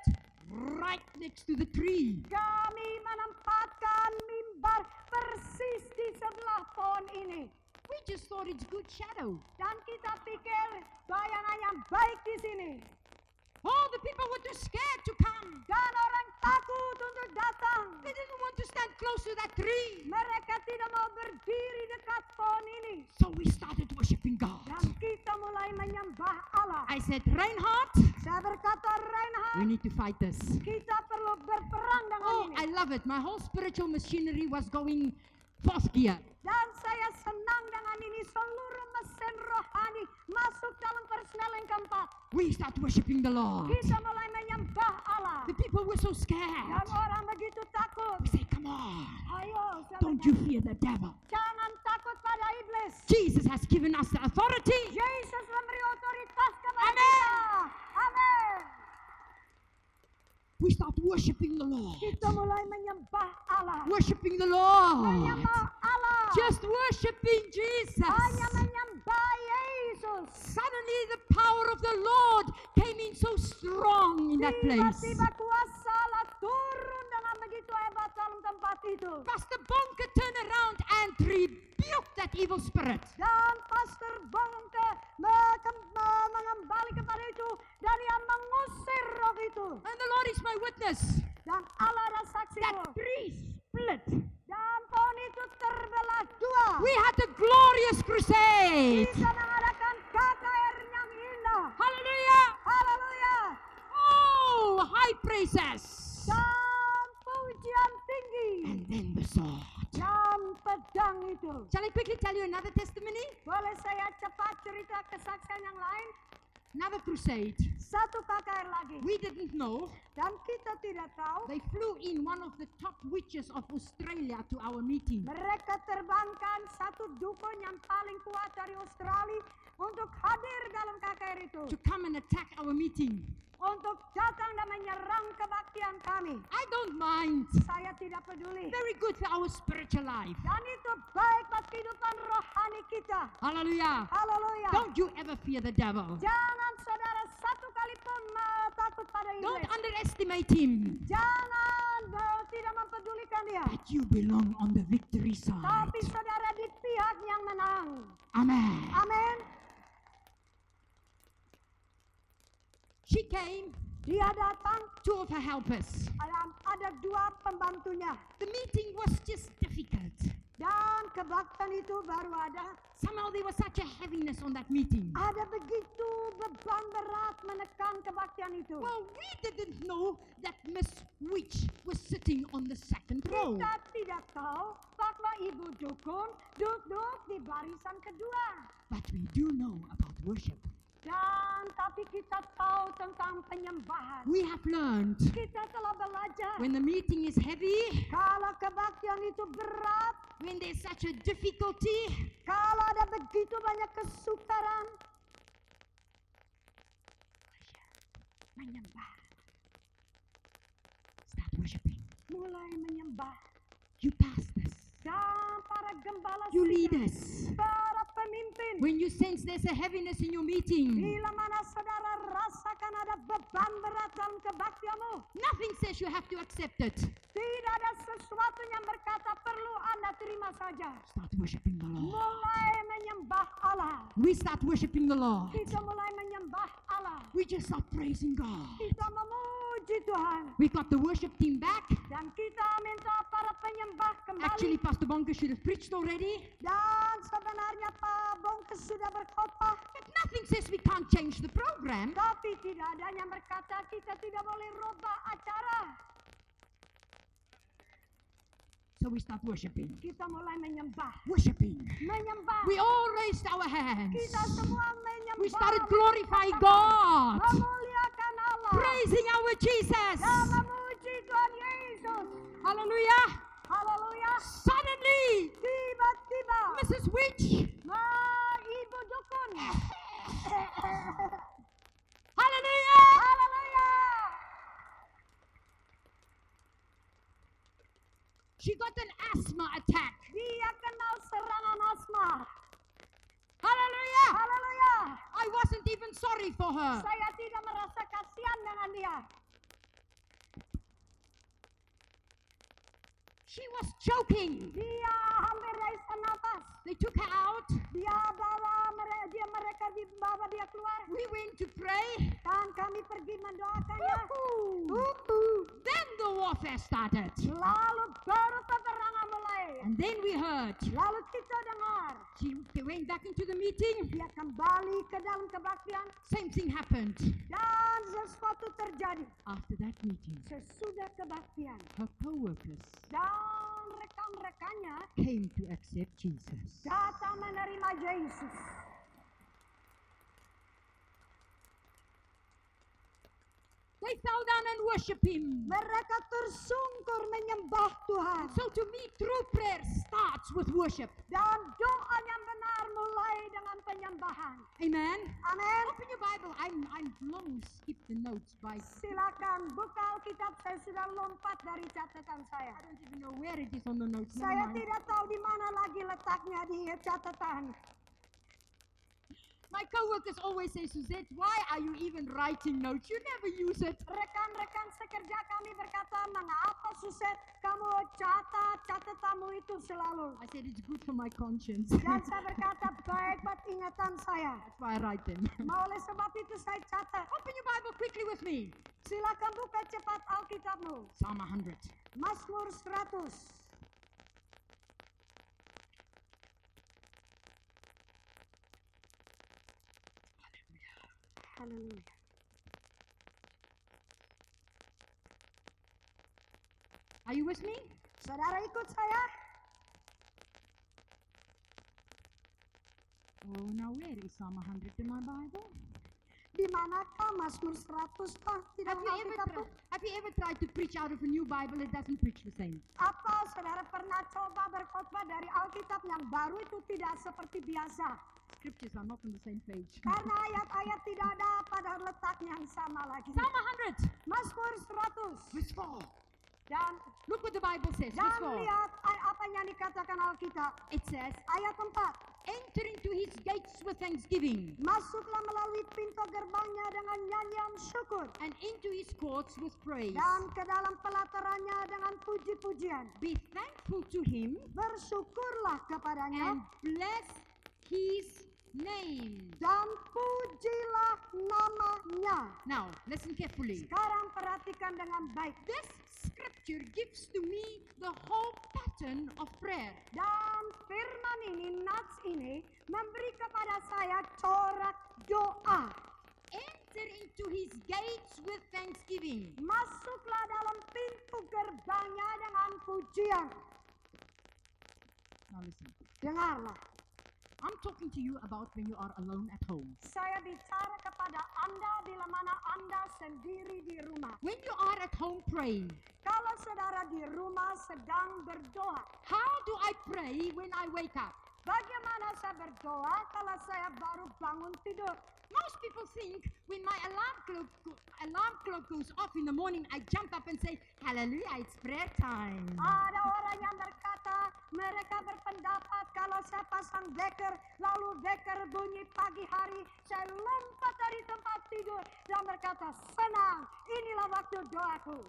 right next to the tree. kami menempatkan mimbar persis di sebelah pohon ini. We just thought it's good shadow. Dan kita pikir bayangan yang baik di sini. Oh, the people were too scared to come. Dan orang takut untuk datang. They didn't want to stand close to that tree. Mereka tidak mau berdiri dekat pohon ini. So we started worshiping God. Dan kita mulai menyembah Allah. I said, Reinhard, Saya berkata, Reinhard, we need to fight this. kita perlu berperang dengan Oh, ini. I love it. My whole spiritual machinery was going fourth gear. Dan saya senang dengan ini. Seluruh mesin rohani masuk dalam persnel yang keempat. We start worshiping the Lord. Kita mulai menyembah Allah. The people were so Dan scared. orang begitu takut. We say, come on. Ayo, saya Don't you berkata, fear the devil. jangan takut pada iblis. Jesus has given us the authority. Yesus memberi otoritas kepada Amen. kita. Amin. We start worshiping the Lord. Kita mulai menyembah Allah. Worshiping the Lord. Menyembah Allah. Just worshiping Jesus. Hanya menyembah Yesus. Suddenly the power of the Lord came in so strong in that place. Tiba-tiba kuasa Allah turun dengan begitu hebat dalam tempat itu. Pastor Bonke turned around and rebuked that evil spirit. Dan Pastor Bongke mengembali kepada itu dan ia mengusir roh itu. And the Lord is my witness Dan Allah adalah saksiku. that tree split. Dan pohon itu terbelah dua. We had a glorious crusade. Kita mengadakan KKR yang indah. Hallelujah. Haleluya. Oh, high praises. Dan pujian tinggi. And then the sword. Dan pedang itu. Shall I quickly tell you another testimony? Boleh saya cepat cerita kesaksian yang lain? Another crusade. Satu KKR lagi. We didn't know. Dan kita tidak tahu. They flew in one of the top witches of Australia to our meeting. Mereka terbangkan satu dukun yang paling kuat dari Australia untuk hadir dalam KKR itu. To come and attack our meeting. Untuk datang dan menyerang kebaktian kami. I don't mind. Saya tidak peduli. Very good for our spiritual life. Dan itu baik buat kehidupan rohani kita. Hallelujah. Haleluya. Don't you ever fear the devil. Jangan saudara satu kali pun takut pada Don't iblis. underestimate him. Jangan tidak mempedulikan dia. But you belong on the victory side. Tapi saudara di pihak yang menang. Amen. Amin. She came, Dia datang. 2 of her helpers. Ada dua pembantunya. The meeting was just difficult. Dan kebaktian itu baru ada. Somehow there was such a heaviness on that meeting. Ada begitu beban berat menekan kebaktian itu. Well, we didn't know that Miss Witch was sitting on the second row. Kita tidak tahu bahwa Ibu Dukun duduk di barisan kedua. But we do know about worship. Dan tapi kita tahu tentang penyembahan. We have learned Kita telah belajar. when the meeting is heavy, Kalau kebaktian itu berat, when there's such a difficulty, kalau ada begitu banyak kesukaran, menyembah. Start worshiping. mulai menyembah. You pastors, Dan para gembala you sidang, leaders, para pemimpin, when you sense there's a heaviness in your meeting, bila mana saudara rasakan ada beban berat dalam kebaktianmu, nothing says you have to accept it. tidak ada sesuatu yang berkata perlu Anda terima saja. Start worshiping the Lord. Mulai menyembah Allah. We start worshiping the Lord. Kita mulai menyembah Allah. We just start praising God. Kita memuji Tuhan. We got the worship team back. Dan kita minta para penyembah kembali. Actually, Pastor Bonke should have preached already. Dan sebenarnya Pak Bongke sudah berkhotbah. But nothing says we can't change the program. Tapi tidak ada yang berkata kita tidak boleh rubah acara. So we start worshiping. Kita mulai menyembah. Worshiping. Menyembah. We all raised our hands. Kita semua menyembah. We started glorifying God. Memuliakan Allah. Praising our Jesus. Dan memuji Tuhan Yesus. Hallelujah. Haleluya. Suddenly, Tiba-tiba. Mrs. Witch. Ibu Dukun. Hallelujah. Haleluya. She got an asthma attack. Dia kena serangan asma. Hallelujah. Haleluya. I wasn't even sorry for her. Saya tidak merasa kasihan dengan dia. She was choking. Dia hampir tak nafas. They took her out. Mereka dibawa dia keluar. We went to pray. Dan kami pergi mendoakannya. Then the warfare started. Lalu baru peperangan mulai. And then we heard. Lalu kita dengar. She went back into the meeting. Dia kembali ke dalam kebaktian. Same thing happened. Dan sesuatu terjadi. After that meeting, Sesudah kebaktian. her co-workers Dan rekan-rekannya came to accept Jesus. datang menerima Yesus. They fell down and worshiped him. Mereka tersungkur menyembah Tuhan. So to me, true prayer starts with worship. Dan doa yang benar mulai dengan penyembahan. Amen. Amin. Open your Bible. I'm long skip the notes by. Silakan buka Alkitab, saya sudah lompat dari catatan saya. I don't even know where it is on the notes. Never Saya mind. tidak tahu di mana lagi letaknya di catatan. My coworkers always say, Suzette, why are you even writing notes? You never use it. Rekan-rekan sekerja kami berkata, mengapa Suset kamu catat catatanmu itu selalu? I said, it's good for my conscience. Dan saya berkata, baik buat ingatan saya. That's why I write them. Oleh sebab itu saya catat. Open your Bible quickly with me. Silakan buka cepat Alkitabmu. Psalm 100. Mazmur 100. Haleluya. Are you with me? Saudara ikut saya? Oh, now where is Psalm 100 in my Bible? Di manakah Mazmur 100 Pak? Di dalam Alkitabmu? Have you ever tried to preach out of a new Bible that doesn't preach the same? Apa saudara pernah coba berkhotbah dari Alkitab yang baru itu tidak seperti biasa? Scriptures are not on the same page. Karena ayat-ayat tidak ada pada letak yang sama lagi. Psalm 100, Mazmur 100. verse 4. Dan Look what the Bible says. Verse 4. lihat apa yang dikatakan Alkitab. It says, Ayat 4. enter into his gates with thanksgiving Masuklah melalui pintu gerbangnya dengan nyanyian syukur. and into his courts with praise. Dan ke dalam pelatarannya dengan puji-pujian. Be thankful to him Bersyukurlah kepadanya. and bless his name. Dan pujilah namanya. Now, listen carefully. Sekarang perhatikan dengan baik. This scripture gives to me the whole pattern of prayer. Dan firman ini, nats ini, memberi kepada saya corak doa. Enter into his gates with thanksgiving. Masuklah dalam pintu gerbangnya dengan pujian. Now listen. Dengarlah, I'm talking to you about when you are alone at home. saya bicara kepada Anda bila mana Anda sendiri di rumah. When you are at home praying, Kalau saudara di rumah sedang berdoa, how do I pray when I wake up? bagaimana saya berdoa kalau saya baru bangun tidur? Most people think when my alarm clock goes off in the morning, I jump up and say, Hallelujah, it's prayer time. Ada orang yang berkata, mereka berpendapat kalau saya pasang wecker, lalu wecker bunyi pagi hari, saya lompat dari tempat tidur dan berkata, senang, inilah waktu doaku.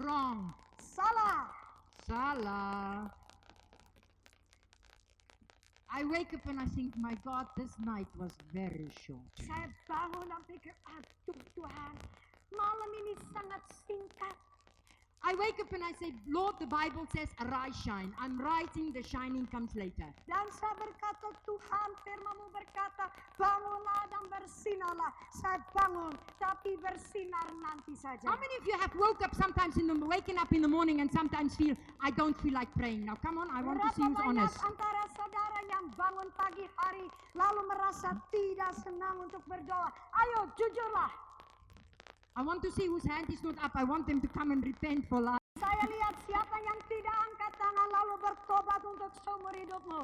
Wrong. Salah. Salah. I wake up and I think, my God, this night was very short. Saya bangun dan pikir, aduh Tuhan, malam ini sangat singkat. I wake up and I say, Lord, the Bible says, arise, shine. I'm writing, the shining comes later. Dan saya berkata, Tuhan firman-Mu berkata, bangunlah dan bersinarlah. Saya bangun, tapi bersinar nanti saja. How many of you have woke up sometimes waking up in the morning and sometimes feel, I don't feel like praying? Now come on, I want to see who's Berapa banyak honest. antara saudara yang bangun pagi hari lalu merasa tidak senang untuk berdoa? Ayo jujurlah. I want to see whose hand is not up. I want them to come and repent for life. Saya lihat siapa yang tidak angkat tangan lalu bertobat untuk seumur hidupmu.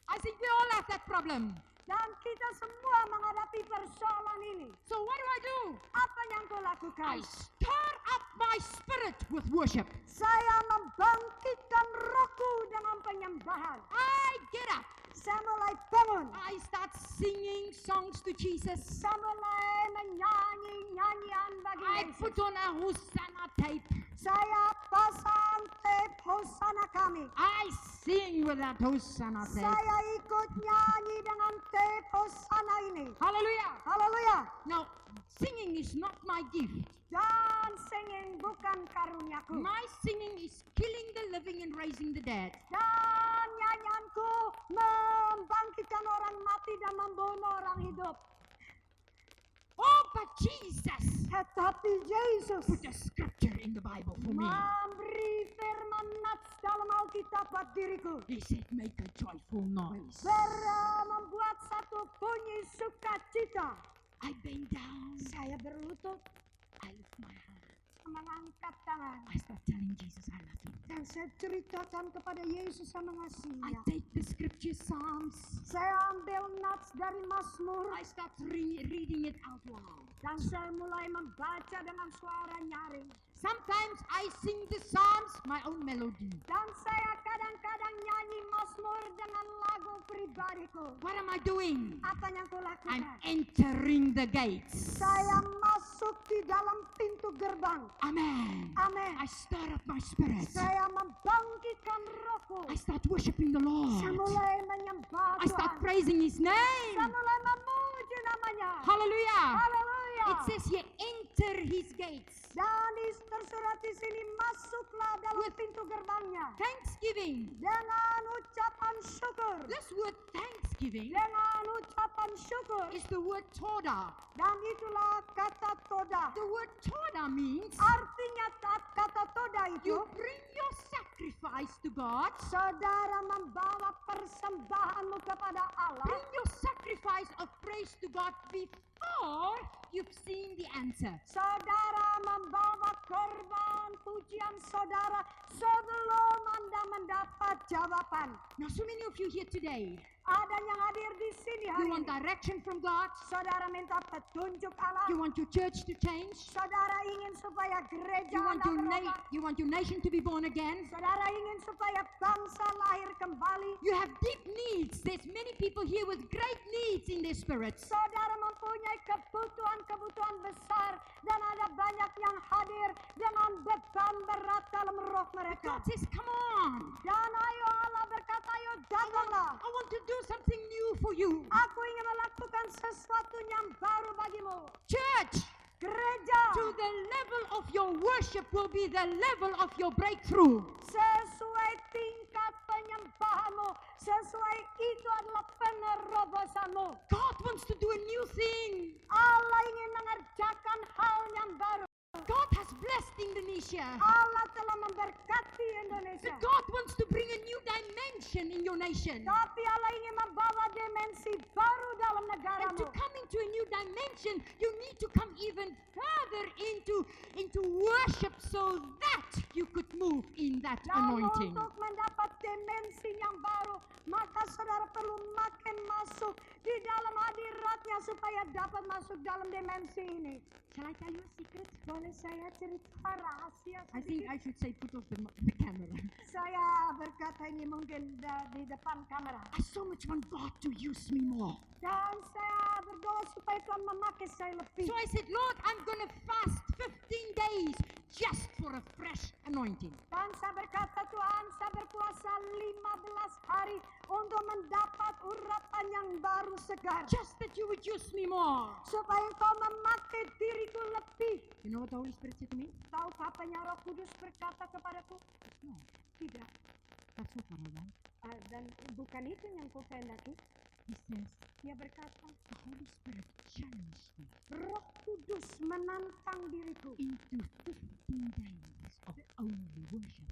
I think we all have that problem. Dan kita semua menghadapi persoalan ini. So what do? Apa yang kau lakukan? I stir up my spirit with worship. Saya membangkitkan rohku dengan penyembahan. I get up. Saya mulai bangun. I start singing songs to Jesus. Saya mulai menyanyi nyanyian bagi I Yesus. put on a Hosanna tape. Saya pasang tape Hosana kami. I sing with that Hosanna tape. Saya ikut nyanyi dengan tape Hosana ini. Hallelujah. Haleluya. Now, singing is not my gift. Dan singing bukan karuniaku. My singing is killing the living and raising the dead. Dan nyanyianku membangkitkan orang mati dan membunuh orang hidup. Oh, but Jesus Tetapi Yesus put a scripture in the Bible for me. memberi firman nats dalam Alkitab buat diriku. He said, make a joyful noise. Membuat satu bunyi sukacita. I bend down. Saya berlutut, I lift my hand. mengangkat tangan. I start telling Jesus I love him. Dan saya ceritakan kepada Yesus yang I mengasihinya. take the scripture Psalms. Saya ambil nats dari Mazmur. I start reading it out loud. Dan saya mulai membaca dengan suara nyaring. Sometimes I sing the psalms, my own melody. Dan saya kadang-kadang nyanyi Mazmur dengan lagu pribadiku. What am I doing? Apa yang kulakukan? I'm entering the gates. Saya masuk di dalam pintu gerbang. Amen. Amin. I stir up my spirit. Saya membangkitkan rohku. I start worshiping the Saya Lord. mulai menyembah I start Tuhan. praising His Saya name. mulai memuji namanya. Hallelujah. Haleluya. It says here, enter His gates. Dan tersurat di sini, masuklah dalam pintu gerbangnya Thanksgiving. dengan ucapan syukur. This word thanksgiving Dengan ucapan syukur. is the word toda. Dan itulah kata toda. The word toda means Artinya kata toda itu, you bring your sacrifice to God. saudara membawa persembahanmu kepada Allah. Bring your sacrifice of praise to God before you've seen the answer. Saudara membawa korban pujian saudara sebelum Anda mendapat jawaban. Now, so many of you here today, Ada yang hadir di sini you hari want ini. direction from God. Saudara minta petunjuk Allah. You want your church to change. Saudara ingin supaya gereja You want Anda berubah. you want your nation to be born again. Saudara ingin supaya bangsa lahir kembali. You have deep needs. There's many people here with great needs in their spirits. Saudara mempunyai kebutuhan besar dan ada banyak yang hadir dengan beban berat dalam roh mereka. God says, come on. Dan ayo Allah berkata, ayo datanglah. I want to do something new for you. Aku ingin melakukan sesuatu yang baru bagimu. Church, Gereja, to the level of your worship will be the level of your breakthrough. sesuai tingkat penyembahanmu, sesuai itu adalah penerobosanmu. God wants to do a new thing. Allah ingin mengerjakan hal yang baru. God has blessed Indonesia. Allah telah memberkati Indonesia. But God wants to bring a new dimension in your nation. Tapi Allah ingin membawa dimensi baru dalam And negaramu. to come into a new dimension, you need to come even further into worship so that you could move in that Dan anointing. untuk mendapat dimensi yang baru, maka saudara perlu makin masuk di dalam hadiratnya supaya dapat masuk dalam dimensi ini. Shall I tell you a secret? Boleh saya cerita rahasia I think sedikit? I should say put off the camera. Saya berkata ini mungkin di depan kamera. I so much want God to use me more. Dan saya berdoa supaya Tuhan memakai saya lebih. So I said, Lord, I'm going to fast 15 days just for a fresh anointing. Dan saya berkata, Tuhan, saya berpuasa 15 hari untuk mendapat urapan yang baru segar. Just that you would use me more. Supaya engkau memakai diriku lebih. You know what the Holy Spirit said to me? Tahukah apa yang Roh Kudus berkata kepadaku? No, Tidak. that's not what I want. Dan bukan itu yang kau kehendaki. He says, Dia berkata, the Holy Spirit challenged me Roh Kudus menantang diriku into 15 days of only worship.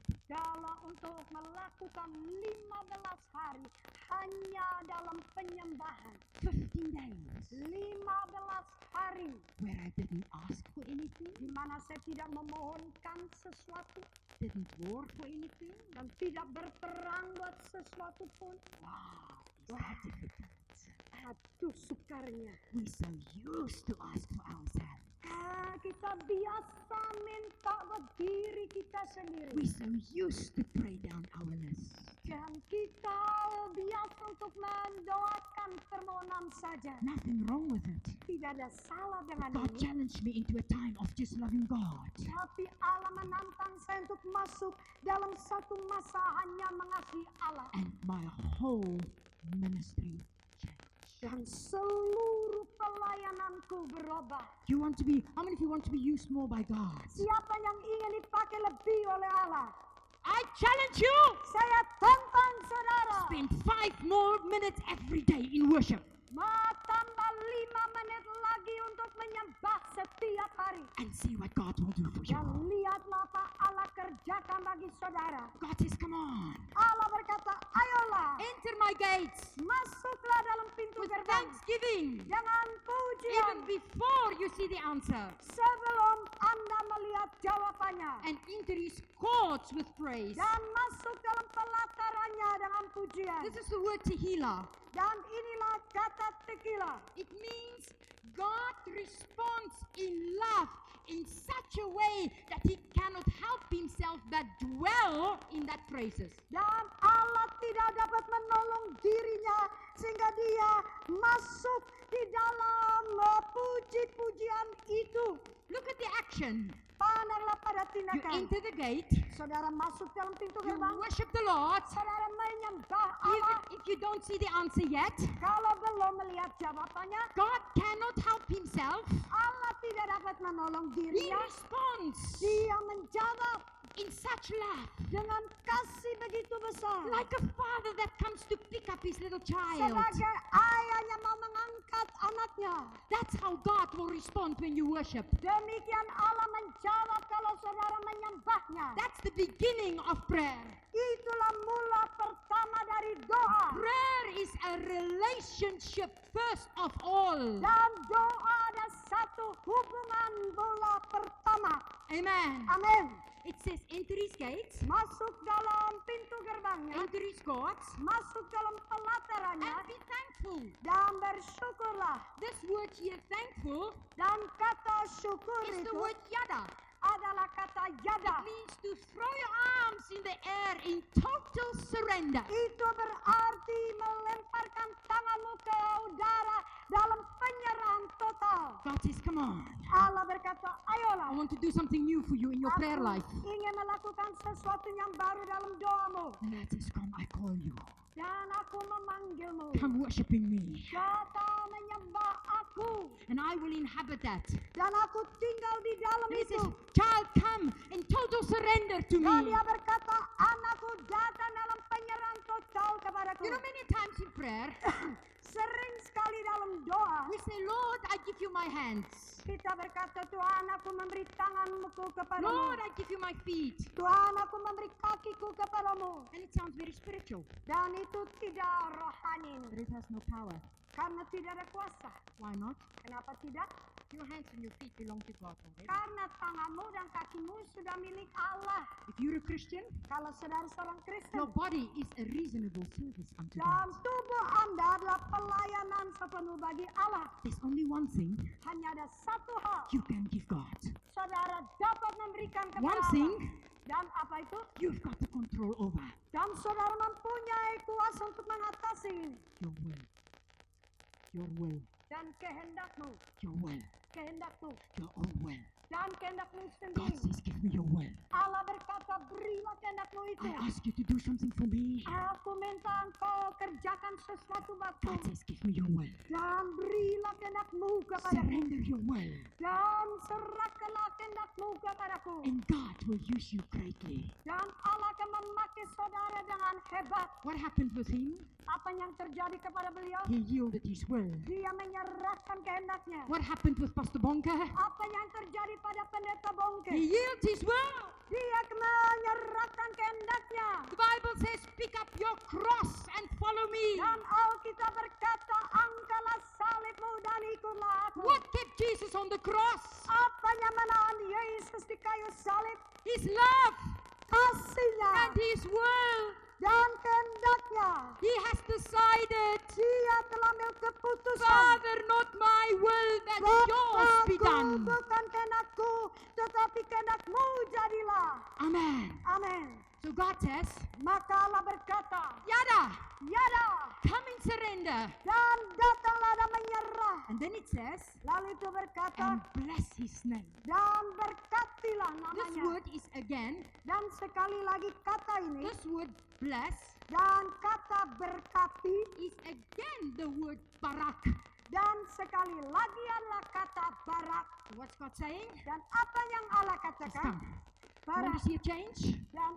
untuk melakukan 15 hari hanya dalam penyembahan. 15 days 15 hari where I didn't ask for anything, di mana saya tidak memohonkan sesuatu didn't war for anything. dan tidak berperang buat sesuatu pun. Wow, is that difficult? Aduh sukarnya. We're so used to ask for ourselves. Kita biasa minta buat diri kita sendiri. We're so used to pray down our list. Dan kita biasa untuk mendoakan permohonan saja. Nothing wrong with it. Tidak ada salah dengan God ini. challenged me into a time of just loving God. Tapi Allah menantang saya untuk masuk dalam satu masa hanya mengasihi Allah. And my whole ministry changed. Dan seluruh pelayananku berubah. You want to be, how many of you want to be used more by God? Siapa yang ingin dipakai lebih oleh Allah? I challenge you. Saya tantang saudara. Spend 5 more minutes every day in worship. Tambah 5 menit lagi untuk menyembah setiap hari. And see what God will do for you. Dan lihatlah apa Allah kerjakan bagi saudara. God says, come on. Allah berkata, ayolah, Enter my gates masuklah dalam pintu with gerbang thanksgiving. dengan pujian Even before you see the answer. sebelum Anda melihat jawabannya. And enter his courts with praise. Dan masuk dalam pelatarannya dengan pujian. This is the word tehillah. Dan inilah kata tequila. It means God responds in love in such a way that he cannot help himself but dwell in that praises. Dan Allah tidak dapat menolong dirinya sehingga dia masuk di dalam puji-pujian itu. Look at the action. Pandanglah pada You tindakan. enter the gate, Saudara masuk dalam pintu you gerbang. worship the Lord. Saudara menyembah Even Allah. if you don't see the answer yet, Kalau belum melihat jawabannya, God cannot help himself. Allah tidak dapat menolong He dirinya. responds Dia menjawab in such love, dengan kasih begitu besar. like a father that comes to pick up his little child. Sebagai ayahnya mau mengangkat anaknya. That's how God will respond when you worship. Demikian Allah menjawab kalau saudara menyembahnya. That's the beginning of prayer. Itulah mula pertama dari doa. Prayer is a relationship first of all. Dan doa ada satu hubungan mula pertama. Amen. Amin. It says, enter his gates, Masuk dalam pintu gerbangnya. enter his courts, Masuk dalam and pelatarannya. be thankful. Dan bersyukurlah. This word here, thankful, Dan kata syukur is the itu word yada. adalah kata yada. It means to throw your arms in the air in total surrender. Itu berarti melemparkan tanganmu ke udara dalam penyerahan total. God says, come on. Allah berkata, I ayolah. want to do something new for you in your prayer life. Ingin melakukan sesuatu yang baru dalam doamu. And God says, come, I call you. Dan aku memanggilmu. Come worshiping me. Datang menyembah aku. And I will inhabit that. Dan aku tinggal di dalam And he itu. says, child, come in total surrender to Dan me. dia berkata, anakku datang dalam penyerahan total kepadaku. You know, many times in prayer, Sering sekali dalam doa, we say, Lord, I give you my hands. kita berkata, Tuhan aku memberi tanganmu kepadamu. Lord, I give you my feet. Tuhan aku memberi kakiku kepadamu. And it sounds very spiritual, Dan itu tidak rohani. but it has no power. Karena tidak ada kuasa. Why not? Kenapa tidak? Your hands and your feet belong to God already. Karena tanganmu dan kakimu sudah milik Allah. If you're a Christian, Kalau saudara seorang Kristen, your body is a reasonable service unto dan God. tubuh Anda adalah pelayanan sepenuh bagi Allah. There's only one thing Hanya ada satu hal you can give God. saudara dapat memberikan kepada One Allah. thing Dan apa itu? you've got the control over. Dan saudara mempunyai kuasa untuk mengatasi ini. Your will. Your will. Dan kehendakmu, Your will. kehendakmu, Your own will. dan kehendakmu God sendiri. says, give me your will. Allah berkata, berilah kehendakmu itu. I ask you to do something for me. Aku minta engkau kerjakan sesuatu bagiku. God says, give me your will. Dan berilah kehendakmu kepadaku. Surrender your will. Dan serahkanlah kehendakmu kepadaku. And God will use you greatly. Dan Allah akan memakai saudara dengan hebat. What happened with him? Apa yang terjadi kepada beliau? He yielded his will. Dia menyerahkan kehendaknya. What happened with Pastor Bonka? Apa yang terjadi pada pendeta Bongke? He yielded his will. Dia menyerahkan kehendaknya. The Bible says, pick up your cross and follow me. Dan Alkitab berkata, angkatlah salibmu dan ikutlah aku. What kept Jesus on the cross? Apa yang menahan Yesus di kayu salib? His love Kasihnya and his will. dan kehendaknya. He has decided, Dia telah ambil keputusan. Father, not my will, that yours be Bapakku, done. bukan kehendakku, tetapi kehendakmu jadilah. Amen. Amin. So God says, Maka Allah berkata, Yada, Yada, come and surrender. dan datanglah dan menyerah. And then it says, Lalu itu berkata, and bless his name. dan berkatilah This namanya. word is again, Dan sekali lagi kata ini, this word bless dan kata berkati, is again the word barak. dan sekali lagi adalah kata barak. What's God saying? Dan apa yang Allah Just katakan? come. You Barak. want to see a change? Dan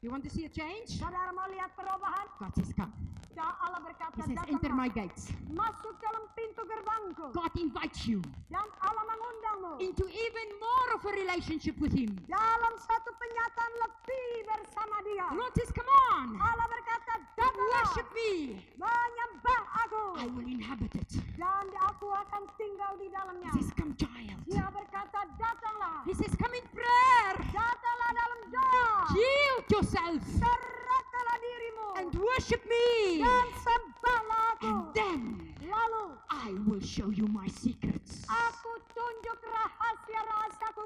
You want to see a change? saudara mau lihat perubahan? God says, come. Dan Allah berkata, He says, enter my datanglah, gates. masuk dalam pintu gerbangku. God invites you Dan Allah mengundangmu into even more of a relationship with him. dalam satu penyataan lebih bersama dia. The Lord says, come on. Allah berkata, Come datanglah, worship me. menyembah aku. I will inhabit it. Dan aku akan tinggal di dalamnya. He says, come child. Dia berkata, datanglah. He says, come in prayer. Datanglah dalam doa. Yield yourself Serahkanlah dirimu. and worship me. Dan sembahlah aku. And then Lalu I will show you my secrets. aku tunjuk rahasia-rahasiaku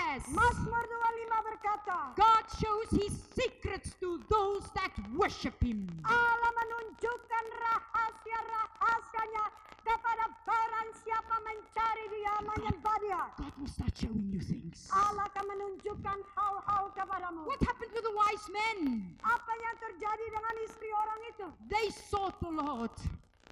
says, Mazmur 25 berkata, God shows his secrets to those that worship him. Allah menunjukkan rahasia-rahasianya kepada barang siapa mencari dia, menyembah dia. God will start showing you things. Allah akan menunjukkan hal-hal kepadamu. What happened to the wise men? Apa yang terjadi dengan istri orang itu? They sought the Lord.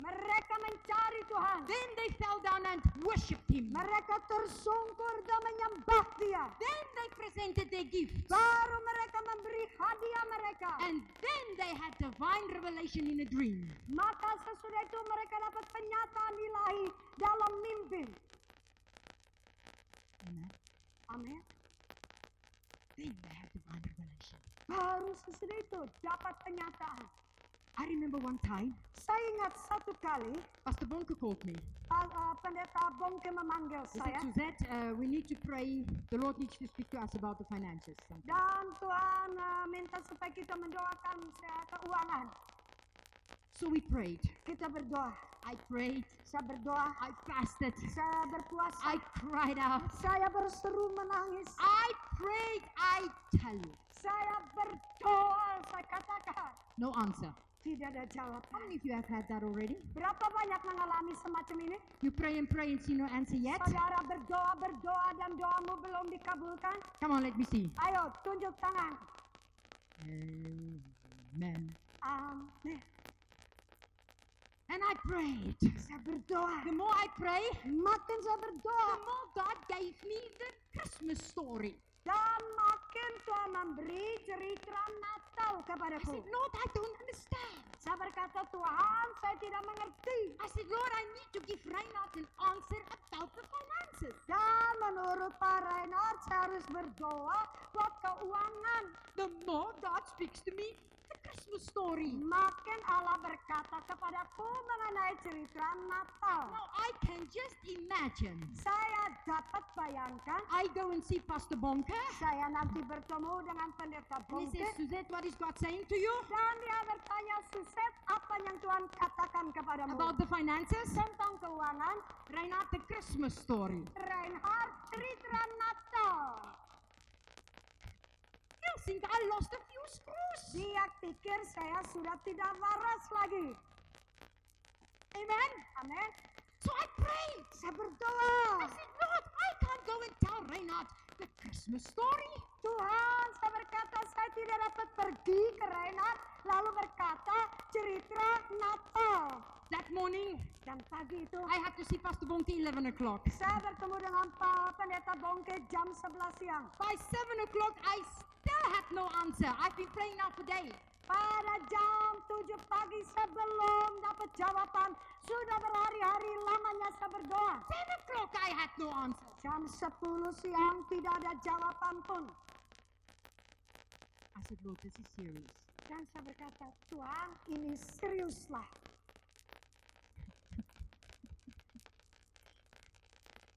Mereka mencari Tuhan. Then they fell down and worshipped him. Mereka tersungkur dan menyembah dia. Then they presented their gifts. Baru mereka memberi hadiah mereka. And then they had divine revelation in a dream. Maka sesudah itu mereka dapat penyataan ilahi dalam mimpi. Amen. Amin. Then they had divine revelation. Baru sesudah itu dapat penyataan. I remember one time, Saya ingat satu kali Pastor Bonke called me. pendeta Bongke memanggil He said, saya. Suzette, we need to pray. The Lord needs to speak to us about the finances. Dan Tuhan minta supaya kita mendoakan keuangan. So we prayed. Kita berdoa. I prayed. Saya berdoa. I fasted. Saya berpuasa. I cried out. Saya berseru menangis. I prayed. I tell you. Saya berdoa. Saya katakan. No answer. Tidak ada How jawaban. many of you have had that already? Berapa banyak mengalami semacam ini? You pray and see no answer yet? Saudara berdoa dan doamu belum dikabulkan? Come on, let me see. Ayo, tunjuk tangan. Amen. Amin. And I prayed. Saya berdoa. The more I pray, Makin saya berdoa. the more God gave me the Christmas story. Dan makin Tuhan memberi cerita Natal I kepadaku. said, Lord, I don't understand. Saya berkata, Tuhan, saya tidak mengerti. I said, Lord, I need to give Reinhard an answer about the finances. Dan menurut Pak Reinhard, saya harus berdoa buat keuangan. The more God speaks to me, the Christmas story. Makin Allah berkata kepadaku mengenai cerita Natal. Now I can just imagine. Saya dapat bayangkan, I go and see Pastor Bonke, saya nanti bertemu dengan pendeta and he Bongke. says, Suzette, what is God saying to you Dan dia bertanya, Suset, apa yang Tuhan katakan kepadamu? about the finances? Tentang keuangan, Reinhard, the Christmas story. Reinhard, cerita Natal. You think I lost a few screws? Dia pikir saya sudah tidak waras lagi. Amen. Amin. So I prayed. Saya berdoa. I said, Lord, I can't go and tell Reinhard the Christmas story. Tuhan, saya berkata saya tidak dapat pergi ke Reinhard lalu berkata cerita Natal. That morning, Dan pagi itu I had to see Pastor Bonke 11 o'clock. saya bertemu dengan Pak Pendeta Bongke jam 11 siang. By 7 o'clock, I still had no answer. I've been praying now for days. Pada jam 7 pagi sebelum dapat jawaban, sudah berhari-hari lamanya saya berdoa. 10 o'clock, I had no answer. Jam 10 siang tidak ada jawaban pun. I said, Lord, this is serious. Dan saya berkata, Tuhan ini seriuslah.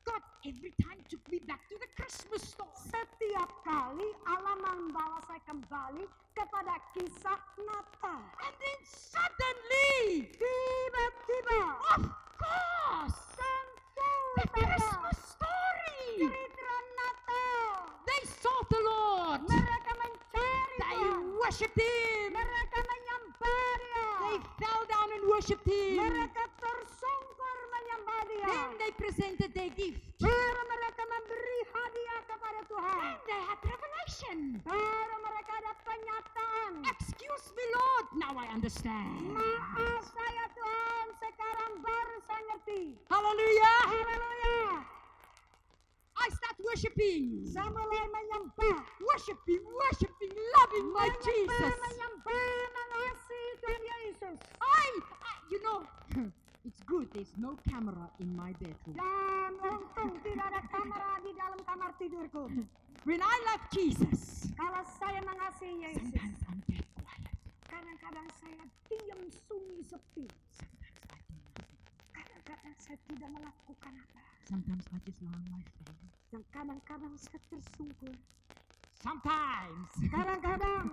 God every time took me back to the Christmas story. Setiap kali Allah membawa saya kembali kepada kisah Natal. And then suddenly, Tiba-tiba, of course, tentu the saja, Christmas story. cerita Natal. They sought the Lord. Mereka mencari They Tuhan. worshipped Him. Mereka menyembah Dia. They fell down and worshipped Him. Mereka tersungkur menyembah Dia. Then they presented their gift. Baru mereka memberi hadiah kepada Tuhan. Then they had revelation. Baru mereka ada penyataan. Excuse me, Lord. Now I understand. Maaf saya Tuhan, sekarang baru saya ngerti. Hallelujah. Haleluya. I start worshiping. Saya mulai menyembah. Worshiping, loving my Jesus. Menyembah, mengasihi Tuhan Yesus. You know, it's good there's no camera in my bedroom. Dan untung tidak ada kamera di dalam kamar tidurku. When I love Jesus, Kalau saya mengasihi Yesus, sometimes I'm dead quiet. kadang-kadang saya diam sunyi sepi. Sometimes I do nothing. Kadang-kadang saya tidak melakukan apa. Sometimes I just lie on my face. Dan kadang-kadang saya tersungkur. Sometimes Kadang-kadang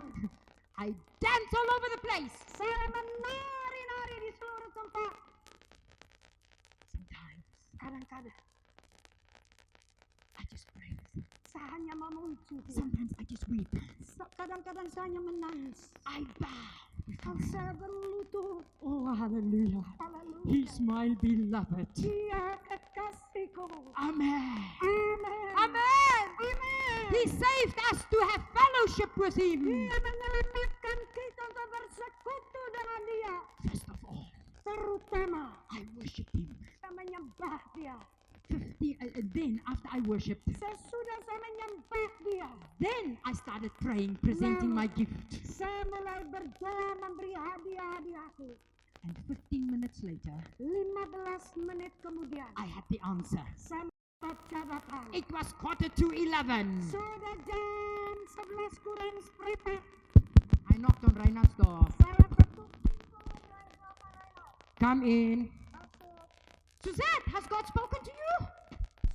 I dance all over the place. saya menari-nari di seluruh tempat. Sometimes Kadang-kadang I just praise. Saya hanya memuji Dia. Sometimes I just weep. Kadang-kadang saya hanya menangis. I bow. Dan saya berlutut. Oh, hallelujah. Haleluya. He's my beloved. Dia kekasihku. Amen. Amen. Amen. Amen. He saved us to have fellowship with Him. Dia menyelamatkan kita untuk bersekutu dengan Dia. First of all, Terutama I worship Him. saya menyembah Dia. Then, after I worshipped, Sesudah saya menyembah Dia, then I started praying, presenting my gift. saya mulai berdoa memberi hadiah-hadiahku. And 15 minutes later, 15 menit kemudian, I had the answer. saya mendapat jawaban. It was 11:45. Sudah jam 11 kurang seperempat. I knocked on Reinhard's door. Saya ketuk pintu Come in. Suzette, has God spoken to you?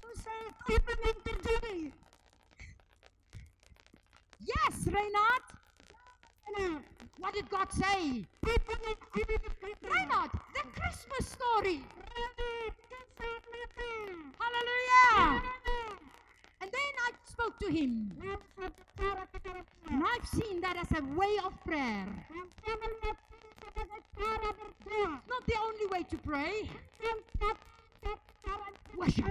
Susah, apa yang terjadi? Yes, Reinhard. What did God say? Reinhard, the Christmas story. Hallelujah. And then I spoke to him. And I've seen that as a way of prayer. Not the only way to pray. Worship.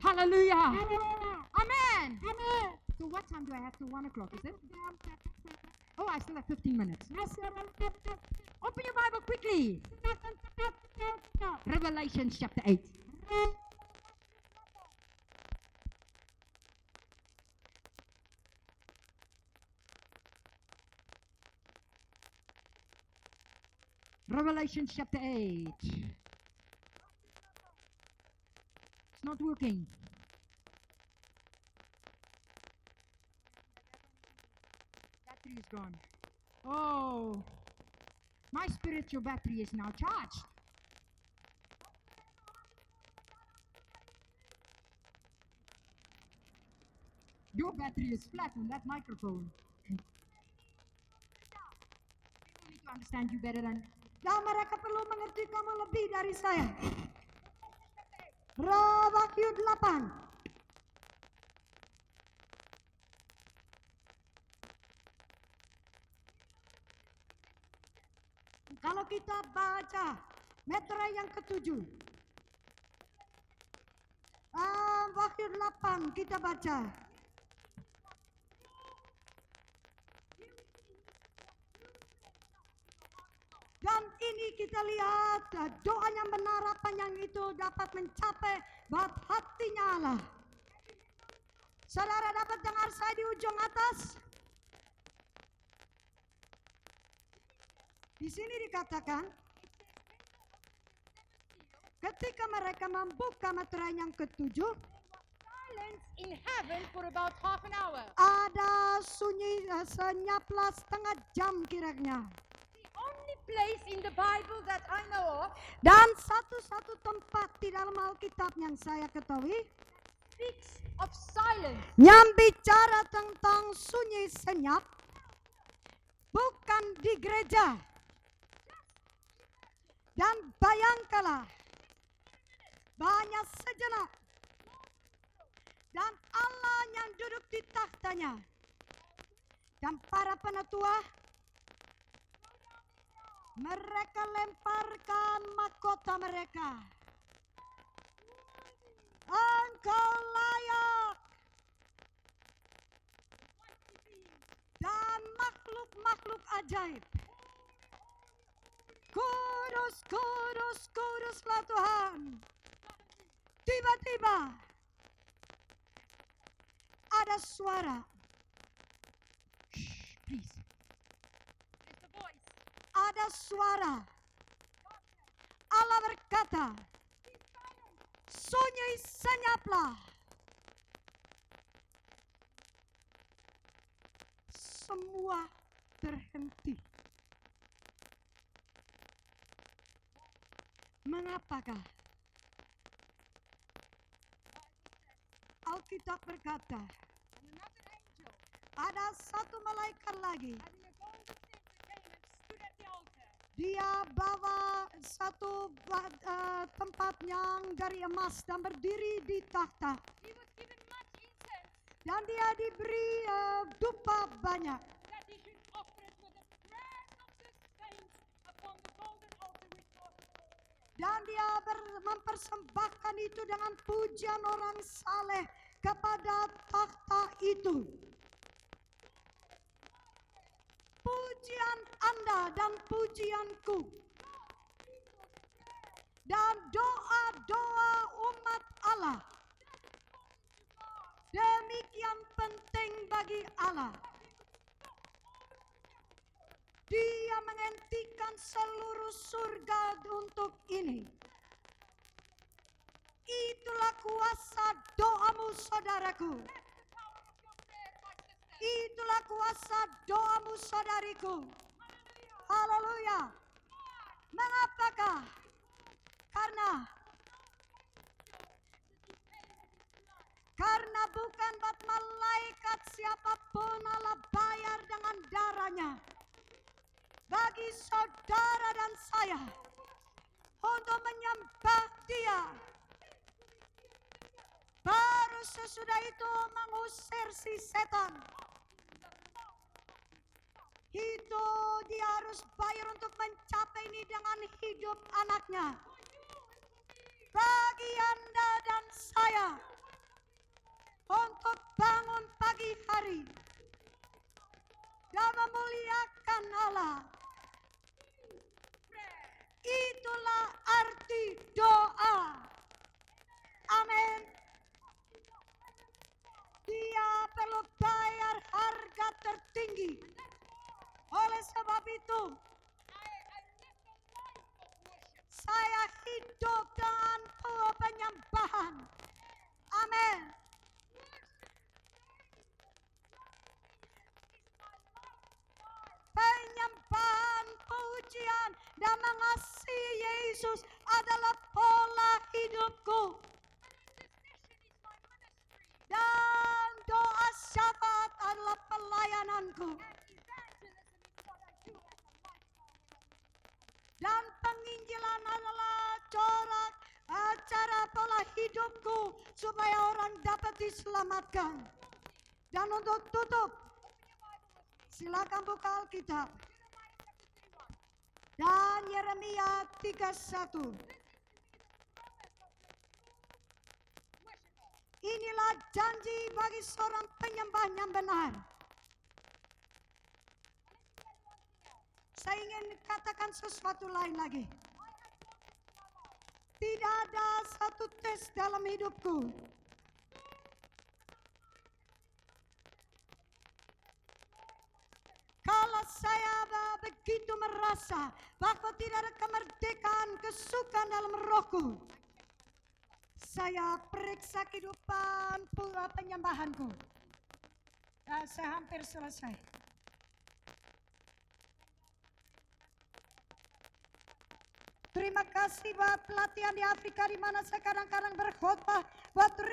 Hallelujah. Amen. So what time do I have till 1 o'clock, is it? Oh, I still have 15 minutes. Open your Bible quickly. Revelation chapter 8. Revelation chapter 8. It's not working. Battery is gone. Oh, my spiritual battery is now charged. Your battery is flat on that microphone. People need to understand you better than. Dan mereka perlu mengerti kamu lebih dari saya. Wahyu 8. Kalau kita baca meterai yang ke-7. Wahyu 8 kita baca. Dan ini kita lihat doanya benar apa yang itu dapat mencapai bab hatinya Allah. Saudara dapat dengar saya di ujung atas? Di sini dikatakan ketika mereka membuka meterai yang ke-7, Silence in heaven for about half an hour. ada sunyi senyaplah setengah jam kiranya. Only place in the Bible that I know of Dan satu-satu tempat di dalam Alkitab yang saya ketahui speaks of silence. yang bicara tentang sunyi senyap bukan di gereja. Dan bayangkanlah banyak sejenak dan Allah yang duduk di tahtanya dan para penatua mereka lemparkan mahkota mereka. Engkau layak. Dan makhluk-makhluk ajaib. Kudus, kudus, kuduslah Tuhan. Tiba-tiba ada suara. Shh, please. It's the voice. Ada suara. Allah berkata, sunyi senyaplah. Semua terhenti. Mengapakah? Alkitab berkata, And another angel, ada satu malaikat lagi. having a golden censer, came and stood at the altar. Dia bawa satu tempat yang dari emas dan berdiri di takhta. He was given much incense Dan dia diberi dupa banyak. that he should offer it with the prayers of the saints upon the golden altar which was Dan dia mempersembahkan itu dengan pujian orang saleh kepada takhta itu. Pujian Anda dan pujianku. Dan doa-doa umat Allah. Demikian penting bagi Allah. Dia menghentikan seluruh surga untuk ini. Itulah kuasa doamu, saudaraku. Itulah kuasa doamu, saudariku. Haleluya. Mengapakah? Karena bukan buat malaikat siapapun Allah bayar dengan darahnya. Bagi saudara dan saya untuk menyembah Dia. Baru sesudah itu mengusir si setan. Itu dia harus bayar untuk mencapai ini dengan hidup anaknya. Bagi Anda dan saya untuk bangun pagi hari dan memuliakan Allah. Itulah arti doa. Amin. Dia perlu bayar harga tertinggi. Oleh sebab itu, saya hidup dengan penyembahan. Amin. Penyembahan, pujian, dan mengasihi Yesus adalah pola hidupku. Dan doa syafaat adalah pelayananku. Dan penginjilan adalah corak cara pola hidupku supaya orang dapat diselamatkan. Dan untuk tutup, silakan buka Alkitab. Dan Yeremia 31. Inilah janji bagi seorang penyembah yang benar. Saya ingin katakan sesuatu lain lagi. Tidak ada satu tes dalam hidupku. Kalau saya begitu merasa bahwa tidak ada kemerdekaan, kesukaan dalam rohku, saya periksa kehidupan penyembahanku. Saya hampir selesai. Terima kasih buat pelatihan di Afrika di mana saya kadang-kadang berkhotbah buat 5.000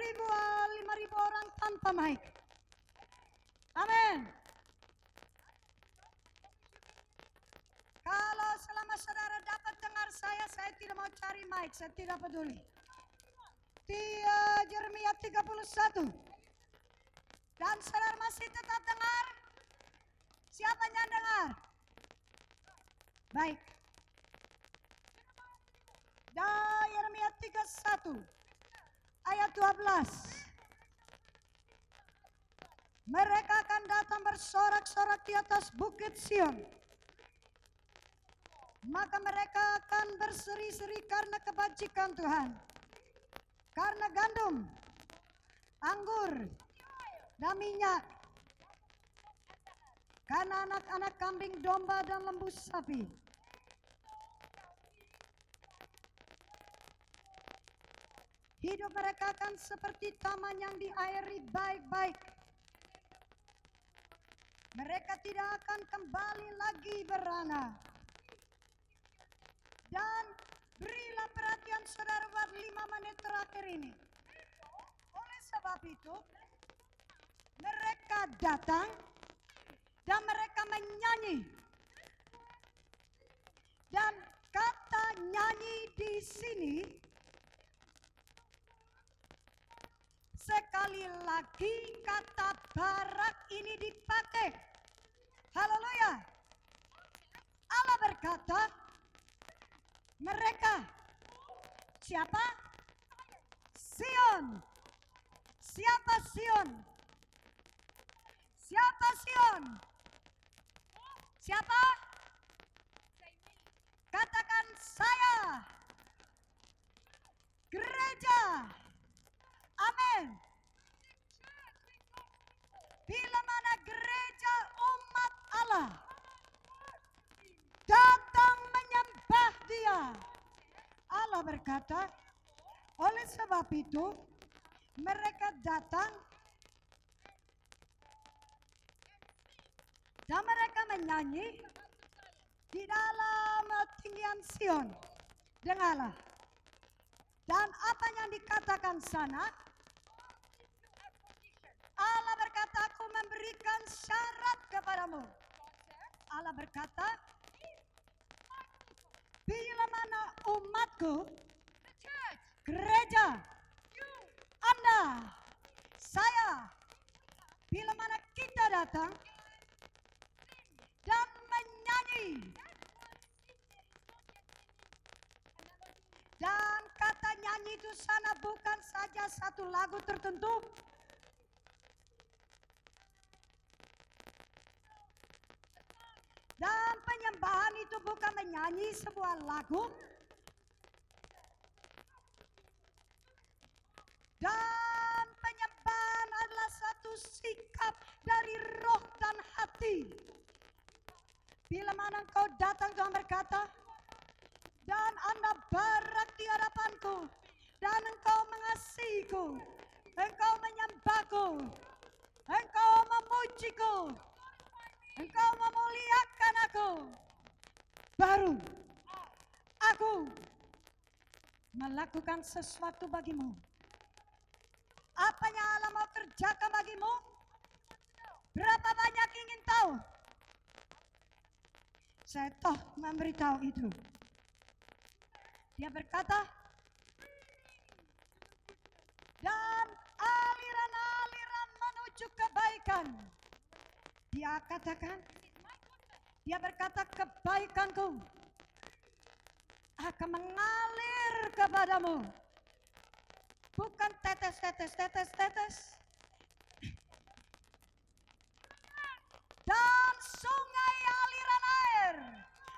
orang tanpa mic. Amin. Kalau selama saudara dapat dengar saya tidak mau cari mic, saya tidak peduli. Yeremia 31. Dan saudara masih tetap dengar? Siapa yang dengar? Baik. Dan Yeremia 31 ayat 12. Mereka akan datang bersorak-sorak di atas bukit Sion. Maka mereka akan berseri-seri karena kebajikan Tuhan. Karena gandum, anggur, dan minyak. Karena anak-anak kambing domba dan lembu sapi. Hidup mereka akan seperti taman yang diairi baik-baik. Mereka tidak akan kembali lagi berana. Dan berilah perhatian saudara buat 5 menit terakhir ini. Oleh sebab itu, mereka datang dan mereka menyanyi. Dan kata nyanyi di sini sekali lagi kata barak ini dipakai. Haleluya. Allah berkata, mereka siapa? Sion. Siapa Sion? Siapa Sion? Siapa? Katakan saya. Gereja. Amin. Bila mana gereja umat Allah datang menyembah Dia, Allah berkata, oleh sebab itu mereka datang dan mereka menyanyi di dalam tinggian Sion. Dengarlah. Dan apa yang dikatakan sana? Allah berkata, aku memberikan syarat kepadamu. Allah berkata, bila mana umatku, gereja, Anda, saya, bila mana kita datang dan menyanyi, dan kata nyanyi itu sana bukan saja satu lagu tertentu, dan penyembahan itu bukan menyanyi sebuah lagu, dan penyembahan adalah satu sikap dari roh dan hati. Bila mana engkau datang, Tuhan berkata, dan Anda barak di hadapanku, dan engkau mengasihiku, engkau menyembahku, engkau memujiku, engkau memuliakan aku, baru aku melakukan sesuatu bagimu. Apa yang Allah mau kerjakan bagimu? Berapa banyak ingin tahu? Saya toh memberitahu itu. Dia berkata, dan aliran-aliran menuju kebaikan. Dia katakan, dia berkata, kebaikanku akan mengalir kepadamu. Bukan tetes. Dan sungai aliran air.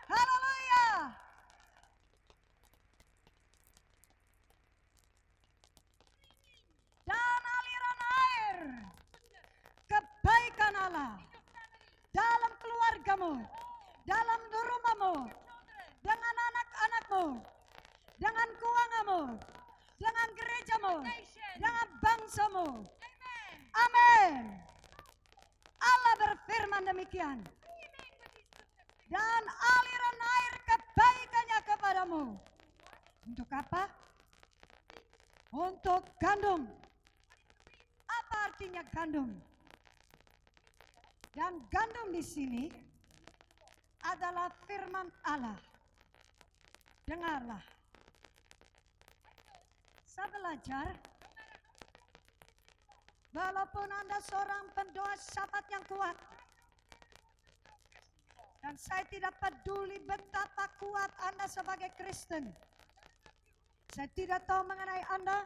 Haleluya. Dan aliran air. Kebaikan Allah. Dalam keluargamu. Dalam rumahmu. Dengan anak-anakmu. Dengan keuanganmu. Dengan gerejamu. Dengan bangsamu. Amin. Allah berfirman demikian. Dan aliran air kebaikannya kepadamu. Untuk apa? Untuk gandum. Apa artinya gandum? Dan gandum di sini adalah firman Allah. Dengarlah. Saya belajar, walaupun Anda seorang pendoa syafaat yang kuat, dan saya tidak peduli betapa kuat Anda sebagai Kristen. Saya tidak tahu mengenai Anda,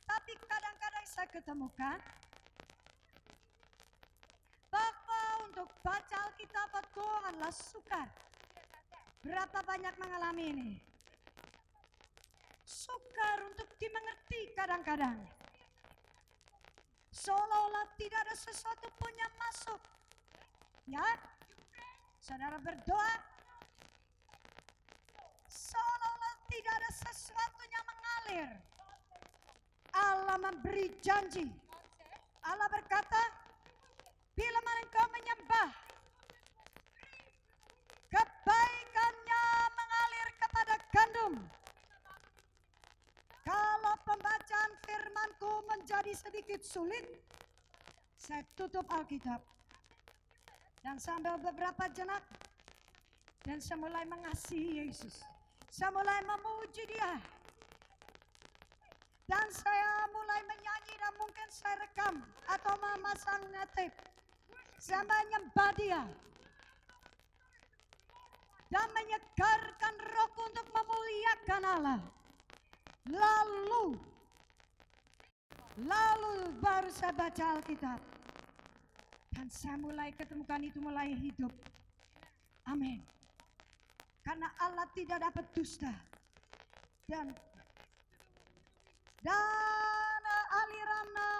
tapi kadang-kadang saya ketemukan bahwa untuk baca Alkitab betul adalah sukar. Berapa banyak mengalami ini? Sukar untuk dimengerti kadang-kadang. Seolah-olah tidak ada sesuatu pun yang masuk. Ya, saudara berdoa, seolah-olah tidak ada sesuatu yang mengalir. Allah memberi janji. Allah berkata, bila mana engkau menyembah, kebaikannya mengalir kepada gandum. Kalau pembacaan firmanku menjadi sedikit sulit, saya tutup Alkitab. Dan sambil beberapa jenak, dan saya mulai mengasihi Yesus. Saya mulai memuji Dia. Dan saya mulai menyanyi dan ingin saya rekam atau memasang tape. Saya menyembah Dia dan menyegarkan rohku untuk memuliakan Allah. Lalu baru saya baca Alkitab. Dan saya mulai ketemukan itu mulai hidup. Amin. Karena Allah tidak dapat dusta. Dan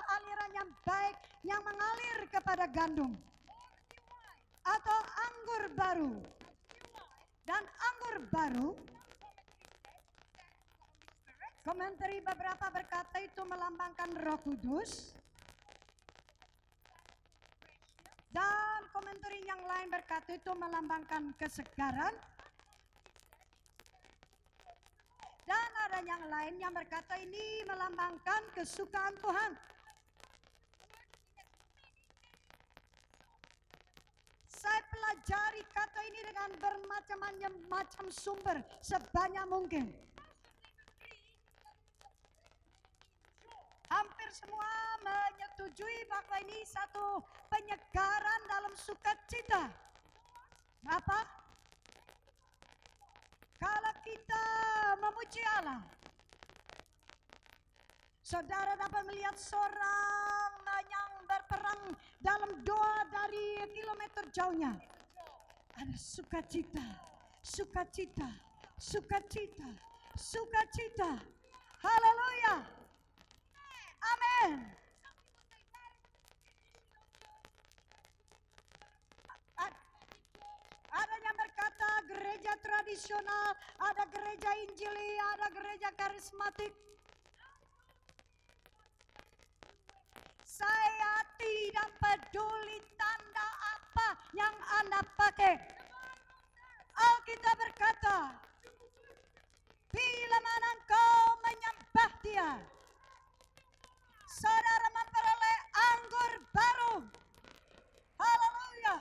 aliran yang baik yang mengalir kepada gandum atau anggur baru. Dan anggur baru, komentari beberapa berkata itu melambangkan Roh Kudus. Dan komentari yang lain berkata itu melambangkan kesegaran. Dan ada yang lain yang berkata ini melambangkan kesukaan Tuhan. Saya pelajari kata ini dengan bermacam-macam sumber sebanyak mungkin. Hampir semua menyetujui bahwa ini satu penyegaran dalam sukacita. Apa? Kalau kita memuji Allah, saudara dapat melihat seorang yang berperang dalam doa dari kilometer jauhnya. Ada sukacita, sukacita, sukacita, sukacita. Haleluya. Amin. Ada yang berkata gereja tradisional, ada gereja injili, ada gereja karismatik. Saya tidak peduli tanda apa yang Anda pakai. Alkitab berkata, bila mana engkau menyembah Dia, saudara memperoleh anggur baru. Haleluya.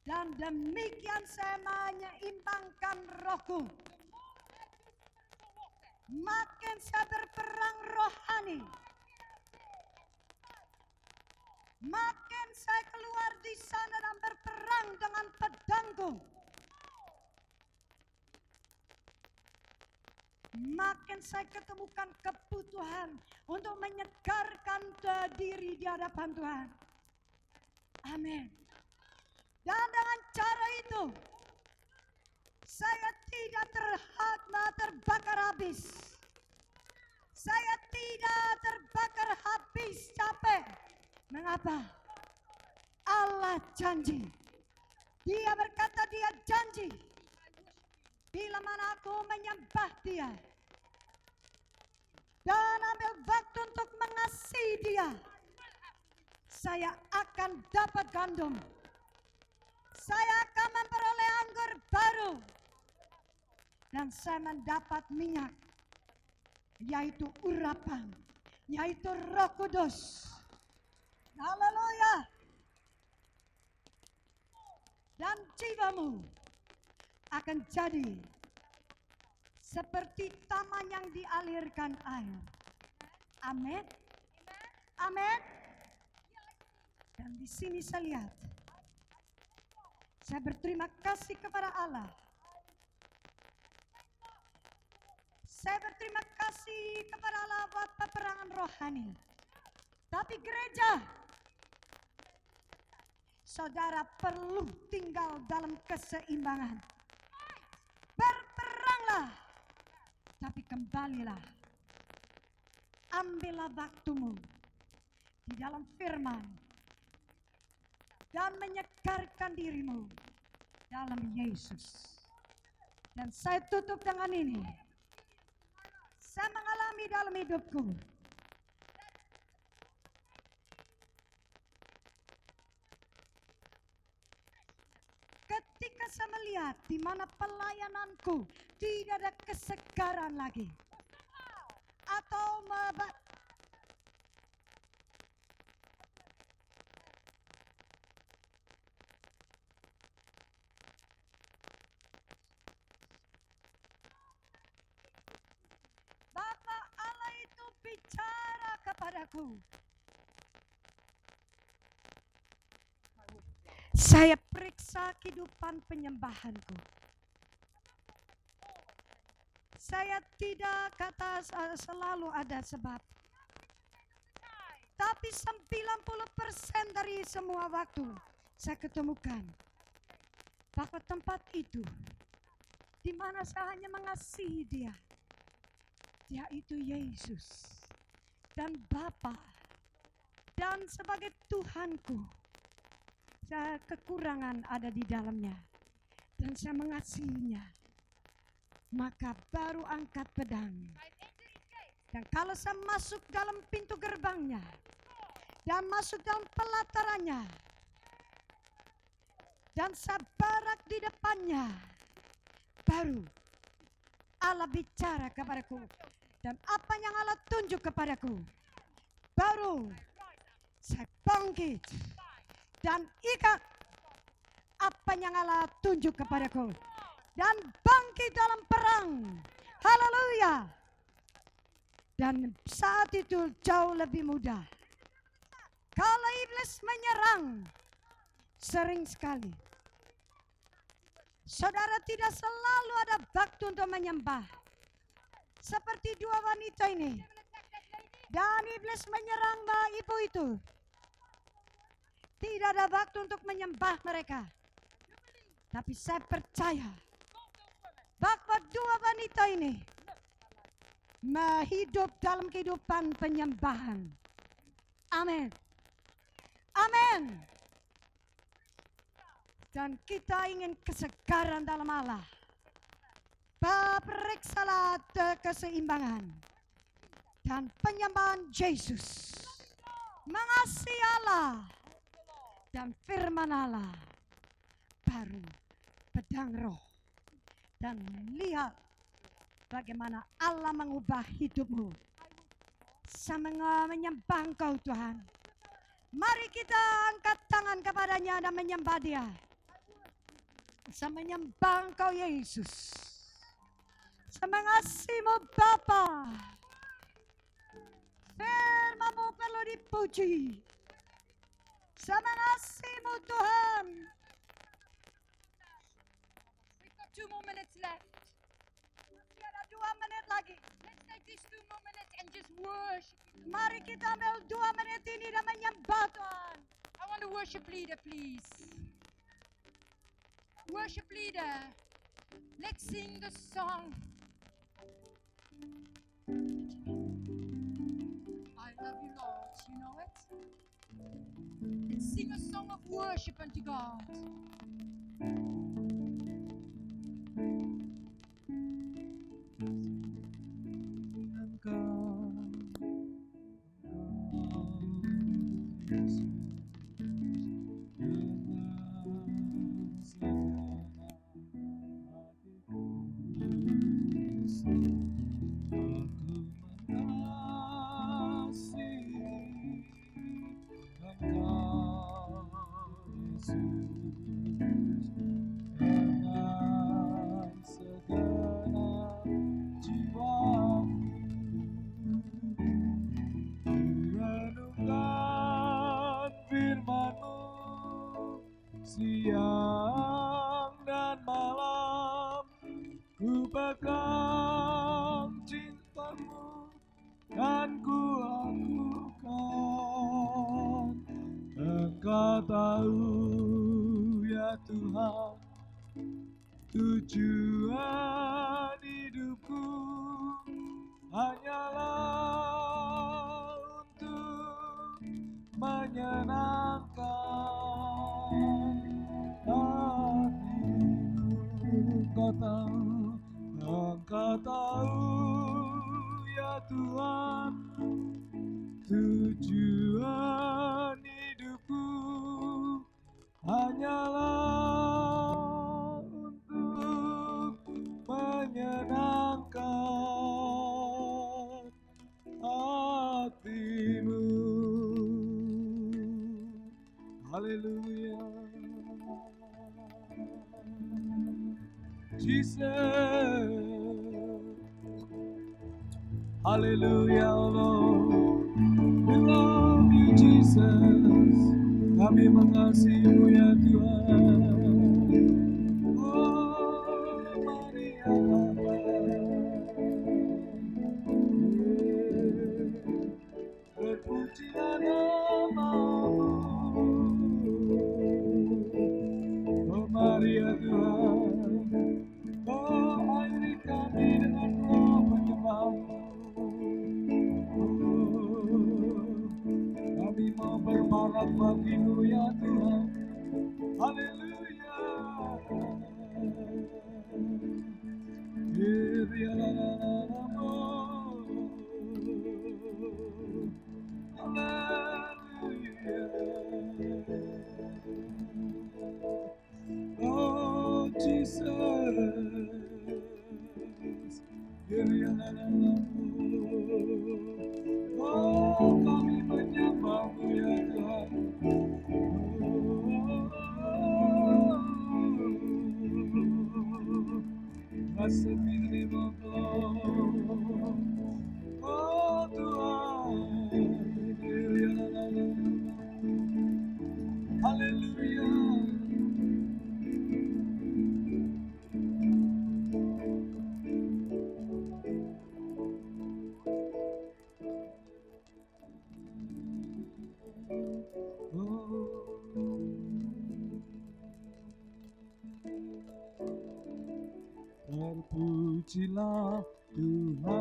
Dan demikian saya menyeimbangkan rohku. Makin saya berperang rohani, makin saya keluar di sana dan berperang dengan pedangku, makin saya ketemukan kebutuhan untuk menyegarkan diri di hadapan Tuhan. Amin. Dan dengan cara itu saya tidak terbakar habis. Saya tidak terbakar habis capek. Mengapa? Allah janji. Dia berkata, Dia janji. Bila mana aku menyembah Dia dan ambil waktu untuk mengasihi Dia, saya akan dapat gandum. Saya akan memperoleh anggur baru. Dan saya mendapat minyak, yaitu urapan, yaitu Roh Kudus. Haleluya. Dan jiwamu akan jadi seperti taman yang dialirkan air. Amin. Amin. Dan di sini saya lihat, saya berterima kasih kepada Allah. Saya berterima kasih kepada Allah buat peperangan rohani. Tapi gereja, saudara perlu tinggal dalam keseimbangan. Berperanglah, tapi kembalilah. Ambillah waktumu di dalam firman dan menyegarkan dirimu dalam Yesus. Dan saya tutup dengan ini. Saya mengalami dalam hidupku. Ketika saya melihat di mana pelayananku tidak ada kesegaran lagi. Atau kepadaku. Saya periksa kehidupan penyembahanku. Saya tidak kata selalu ada sebab. Tapi 90% dari semua waktu saya ketemukan bahwa tempat itu di mana saya hanya mengasihi Dia. Dia itu Yesus dan Bapa dan sebagai Tuhanku. Saya kekurangan ada di dalamnya dan saya mengasihinya. Maka baru angkat pedang. Dan kalau saya masuk dalam pintu gerbangnya dan masuk dalam pelatarannya dan saya barak di depannya, baru Allah bicara kepadaku. Dan apa yang Allah tunjuk kepadaku, baru saya bangkit dan ikat apa yang Allah tunjuk kepadaku dan bangkit dalam perang. Haleluya. Dan saat itu jauh lebih mudah. Kalau iblis menyerang, sering sekali saudara tidak selalu ada waktu untuk menyembah. Seperti dua wanita ini. Dan iblis menyerang mbak ibu itu. Tidak ada waktu untuk menyembah mereka. Tapi saya percaya bahwa dua wanita ini hidup dalam kehidupan penyembahan. Amin. Amin. Dan kita ingin kesegaran dalam Allah. Periksalah keseimbangan dan penyembahan Yesus. Mengasihi Allah dan firman Allah, baru pedang roh. Dan lihat bagaimana Allah mengubah hidupmu. Saya menyembah Engkau Tuhan. Mari kita angkat tangan kepadanya dan menyembah Dia. Saya menyembah Engkau Yesus. Saya mengasihimu Bapa. Firman-Mu perlu dipuji. Saya mengasihimu Tuhan. We've got 2 more minutes left. Masih ada 2 menit lagi. Let's take these 2 more minutes and just worship. Mari kita ambil 2 menit ini dan menyembah Tuhan. I want a worship leader, please. Worship leader, let's sing the song. I love you, Lord. You know it? Let's sing a song of worship unto God. Siang dan malam ku pegang cintamu dan ku lakukan. Engkau tahu ya Tuhan tujuan hidupku hanyalah untuk menyenangkan Engkau tahu ya Tuhan tujuan hidupku hanyalah untuk menyenangkan hatimu. Haleluya. Jesus, hallelujah, Lord. We love you Jesus. Kami mengasihimu ya Tuhan. Oh, Maria Bapa. Terpujilah namamu. Oh Maria Tuhan. Oh airi kami dengan roh penyembahmu. Kami mau berbarak bagimu ya Tuhan. Haleluya. Haleluya. Oh Jesus. Oh kami menyembahmu ya Tuhan. Blessed be the name of the Lord. Oh Tuhan. Hallelujah. Terpujilah Tuhan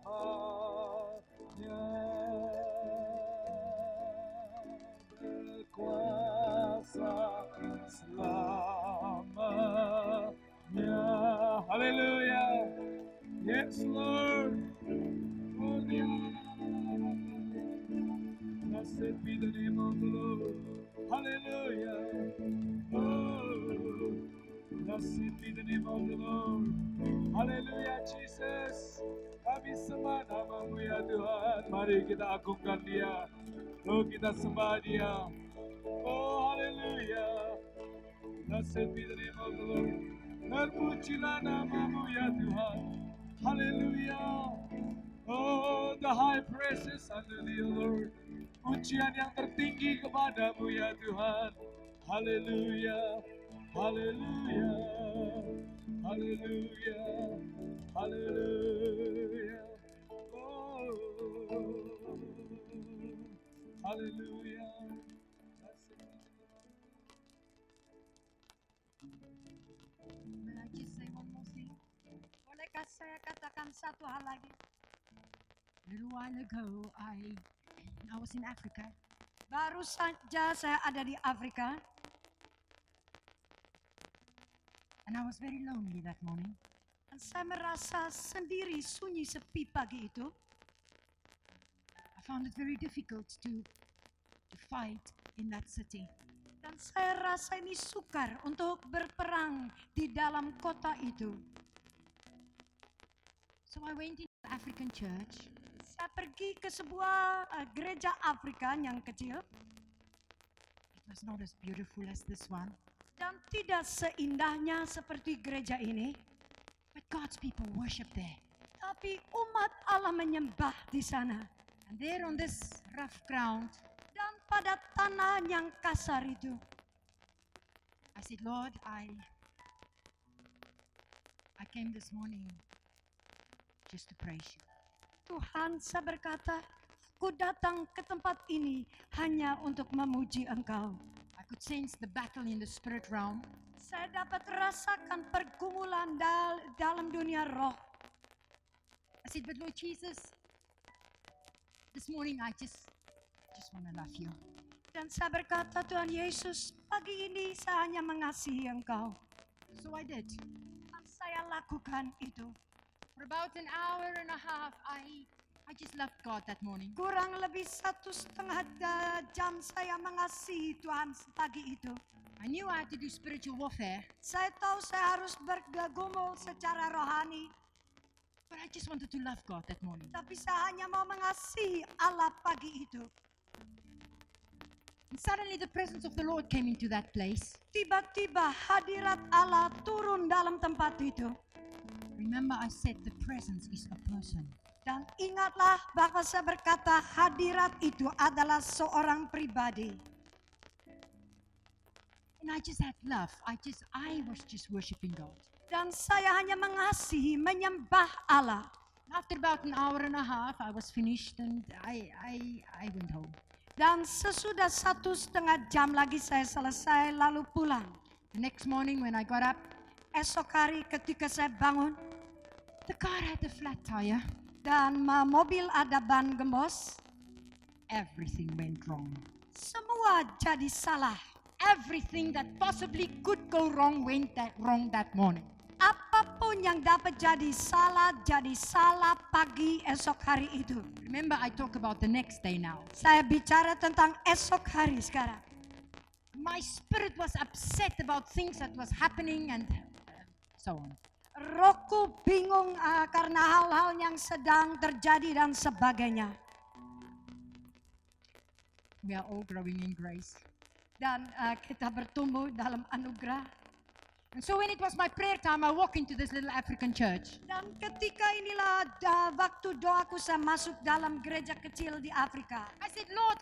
Allah yang kuasa. Mari sembah Dia. Hallelujah. Yes, Lord. Blessed be the name of the Lord. Hallelujah. Oh, blessed be the name of the Lord. Hallelujah, Jesus. Kami sembah nama-Mu ya Tuhan. Mari kita agungkan Dia. Oh, kita sembah Dia. Oh, hallelujah. Blessed be the name of the Lord. Terpujilah nama-Mu ya Tuhan. Hallelujah. Oh, the high praises unto Thee, O Lord. Pujian yang tertinggi kepadamu ya Tuhan. Hallelujah. Hallelujah. Hallelujah. Hallelujah. Oh. Hallelujah. Lagi saya mau musik. Bolehkah saya katakan satu hal lagi? A little while ago, I was in Africa, Baru saja saya ada di Afrika and I was very lonely that morning. dan saya merasa sendiri, sunyi, sepi pagi itu. I found it very difficult to fight in that city. Dan saya rasa ini sukar untuk berperang di dalam kota itu. So I went into the African church. Saya pergi ke sebuah gereja Afrika yang kecil It was not as beautiful as this one, dan tidak seindahnya seperti gereja ini. but God's people worship there. Tapi umat Allah menyembah di sana. And there on this rough ground, Dan pada tanah yang kasar itu. I said, Lord, I came this morning just to praise you. Tuhan, saya berkata, ku datang ke tempat ini hanya untuk memuji Engkau. I could sense the battle in the spirit realm. Saya dapat rasakan pergumulan dalam dunia roh. I said, but Lord Jesus, this morning I just want to love you. Dan saya berkata, Tuhan Yesus, pagi ini saya hanya mengasihi Engkau. So I did. Dan saya lakukan itu. For about an hour and a half, I just loved God that morning. Kurang lebih 1,5 jam saya mengasihi Tuhan pagi itu. I knew I had to do spiritual warfare, Saya tahu saya harus bergumul secara rohani. but I just wanted to love God that morning. Tapi saya hanya mau mengasihi Allah pagi itu. And suddenly the presence of the Lord came into that place. Tiba-tiba hadirat Allah turun dalam tempat itu. Remember, I said the presence is a person. Dan ingatlah bahwa saya berkata hadirat itu adalah seorang pribadi. And I just had love. I was just worshiping God. Dan saya hanya mengasihi, menyembah Allah. After about an hour and a half, I was finished and I went home. Dan sesudah 1,5 jam lagi saya selesai lalu pulang. The next morning when I got up, Esok hari ketika saya bangun the car had a flat tire. dan mobil ada ban gembos, Everything went wrong. semua jadi salah. Everything that possibly could go wrong went wrong that morning. Apapun yang dapat jadi salah pagi esok hari itu. Remember, I talk about the next day now. Saya bicara tentang esok hari sekarang. My spirit was upset about things that was happening and so on. Rohku bingung karena hal-hal yang sedang terjadi dan sebagainya. We are all growing in grace. Dan kita bertumbuh dalam anugerah. And so when it was my prayer time, I walk into this little African church. Dan ketika inilah waktu doaku saya masuk dalam gereja kecil di Afrika. I said, Lord,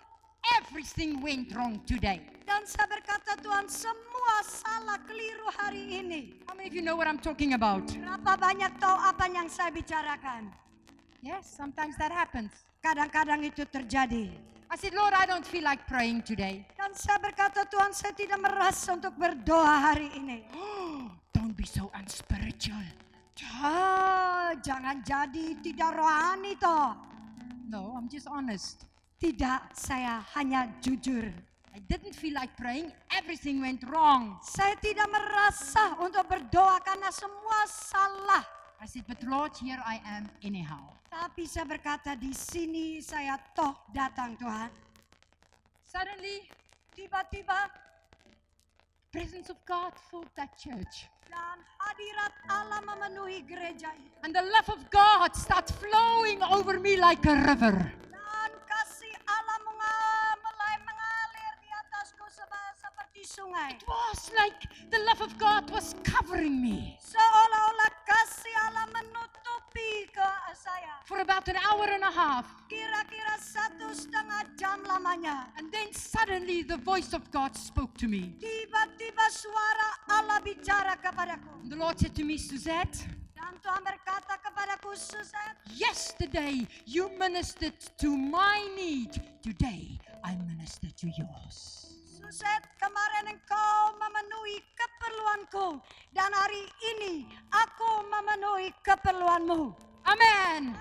everything went wrong today. Dan saya berkata, Tuhan, semua salah keliru hari ini. How many of you know what I'm talking about? Berapa banyak tahu apa yang saya bicarakan? Yes, sometimes that happens. Kadang-kadang itu terjadi. I said, Lord, I don't feel like praying today. Dan saya berkata, Tuhan, saya tidak merasa untuk berdoa hari ini. Don't be so unspiritual. Jangan jadi tidak rohani toh. No, I'm just honest. Tidak, saya hanya jujur. I didn't feel like praying. Everything went wrong. Saya tidak merasa untuk berdoa karena semua salah. I said, but Lord, here I am anyhow. Tapi saya berkata, di sini saya toh datang, Tuhan. Suddenly, Tiba-tiba, presence of God filled that church. dan hadirat Allah memenuhi gereja itu. And the love of God starts flowing over me like a river. Dan kasih Allah mulai mengalir di atasku seperti sungai. It was like the love of God was covering me. Seolah-olah kasih Allah menutupi ke saya. For about an hour and a half. Kira-kira 1,5 jam lamanya. And then suddenly the voice of God spoke to me. Tiba-tiba suara Allah bicara kepadaku. And the Lord said to me, Suzette, Dan Tuhan berkata kepadaku, Suzette, yesterday you ministered to my need. Today I minister to yours. Suzette, kemarin engkau memenuhi keperluanku. Dan hari ini aku memenuhi keperluanmu. Amen.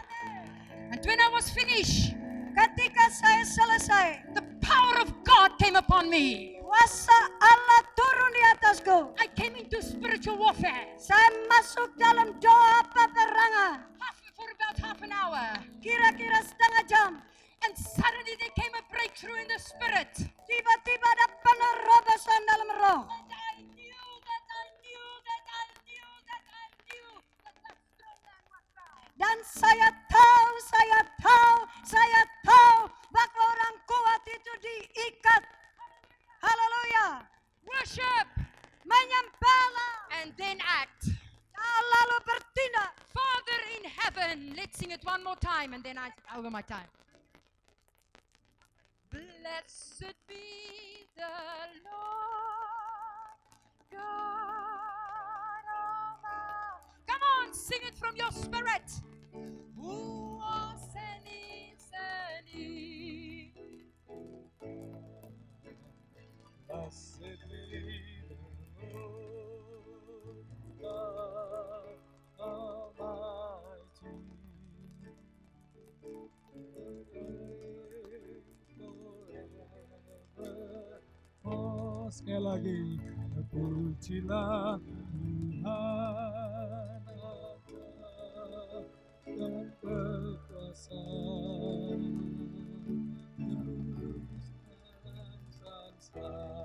And when I was finished, Ketika saya selesai, the power of God came upon me. kuasa Allah turun di atasku. I came into spiritual warfare. Saya masuk dalam doa peperangan. For about half an hour. Kira-kira setengah jam. And suddenly there came a breakthrough in the spirit. Tiba-tiba ada penerobosan dalam roh. And I knew that Dan saya tahu bahwa orang kuat itu diikat. Haleluya. worship Menyembahlah. and then act. Dan lalu bertindak. Father in heaven, let's sing it one more time and then I over my time. Blessed be the Lord God Almighty. Come on, sing it from your spirit. Who was and is and is. Blessed be the Lord God Almighty. Forever. Oh, sekali lagi, pujilah Tuhan Allah yang berkuasa. Selamanya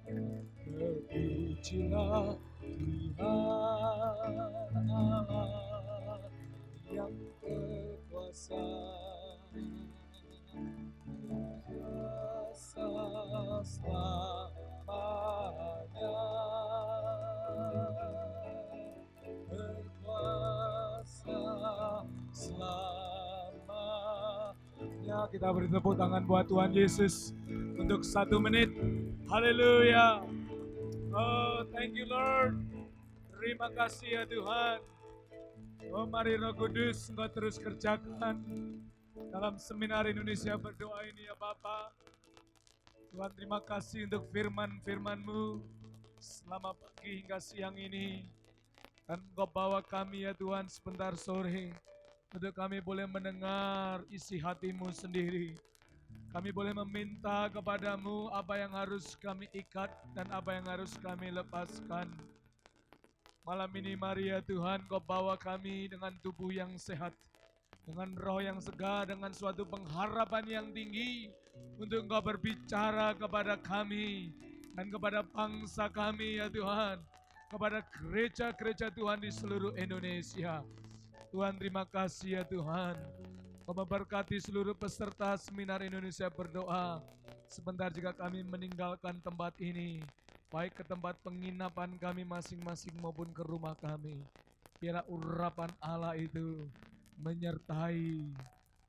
terpujilah Tuhan Allah yang berkuasa. Berkuasa selamanya, berkuasa selamanya. Kita beri tepuk tangan buat Tuhan Yesus untuk 1 menit. Haleluya. Oh, thank you Lord. Terima kasih ya Tuhan. Oh, mari Roh Kudus Engkau terus kerjakan dalam seminar Indonesia berdoa ini ya Bapa. Tuhan, terima kasih untuk firman-Firman-Mu selama pagi hingga siang ini. Dan Engkau bawa kami ya Tuhan sebentar sore untuk kami boleh mendengar isi hati-Mu sendiri. Kami boleh meminta kepadamu apa yang harus kami ikat dan apa yang harus kami lepaskan. Malam ini mari ya Tuhan Kau bawa kami dengan tubuh yang sehat, dengan roh yang segar, dengan suatu pengharapan yang tinggi untuk Engkau berbicara kepada kami dan kepada bangsa kami ya Tuhan, kepada gereja-gereja Tuhan di seluruh Indonesia. Tuhan terima kasih ya Tuhan. Kau memberkati seluruh peserta seminar Indonesia berdoa. Sebentar jika kami meninggalkan tempat ini, baik ke tempat penginapan kami masing-masing maupun ke rumah kami, biarlah urapan Allah itu menyertai,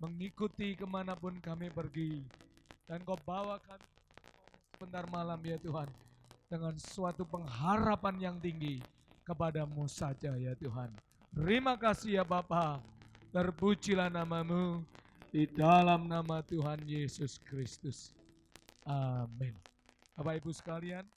mengikuti kemanapun kami pergi. Dan Kau bawa kami sebentar malam ya Tuhan, dengan suatu pengharapan yang tinggi kepadamu saja ya Tuhan. Terima kasih ya Bapa. Terpujilah nama-Mu di dalam nama Tuhan Yesus Kristus. Amin. Bapak Ibu sekalian,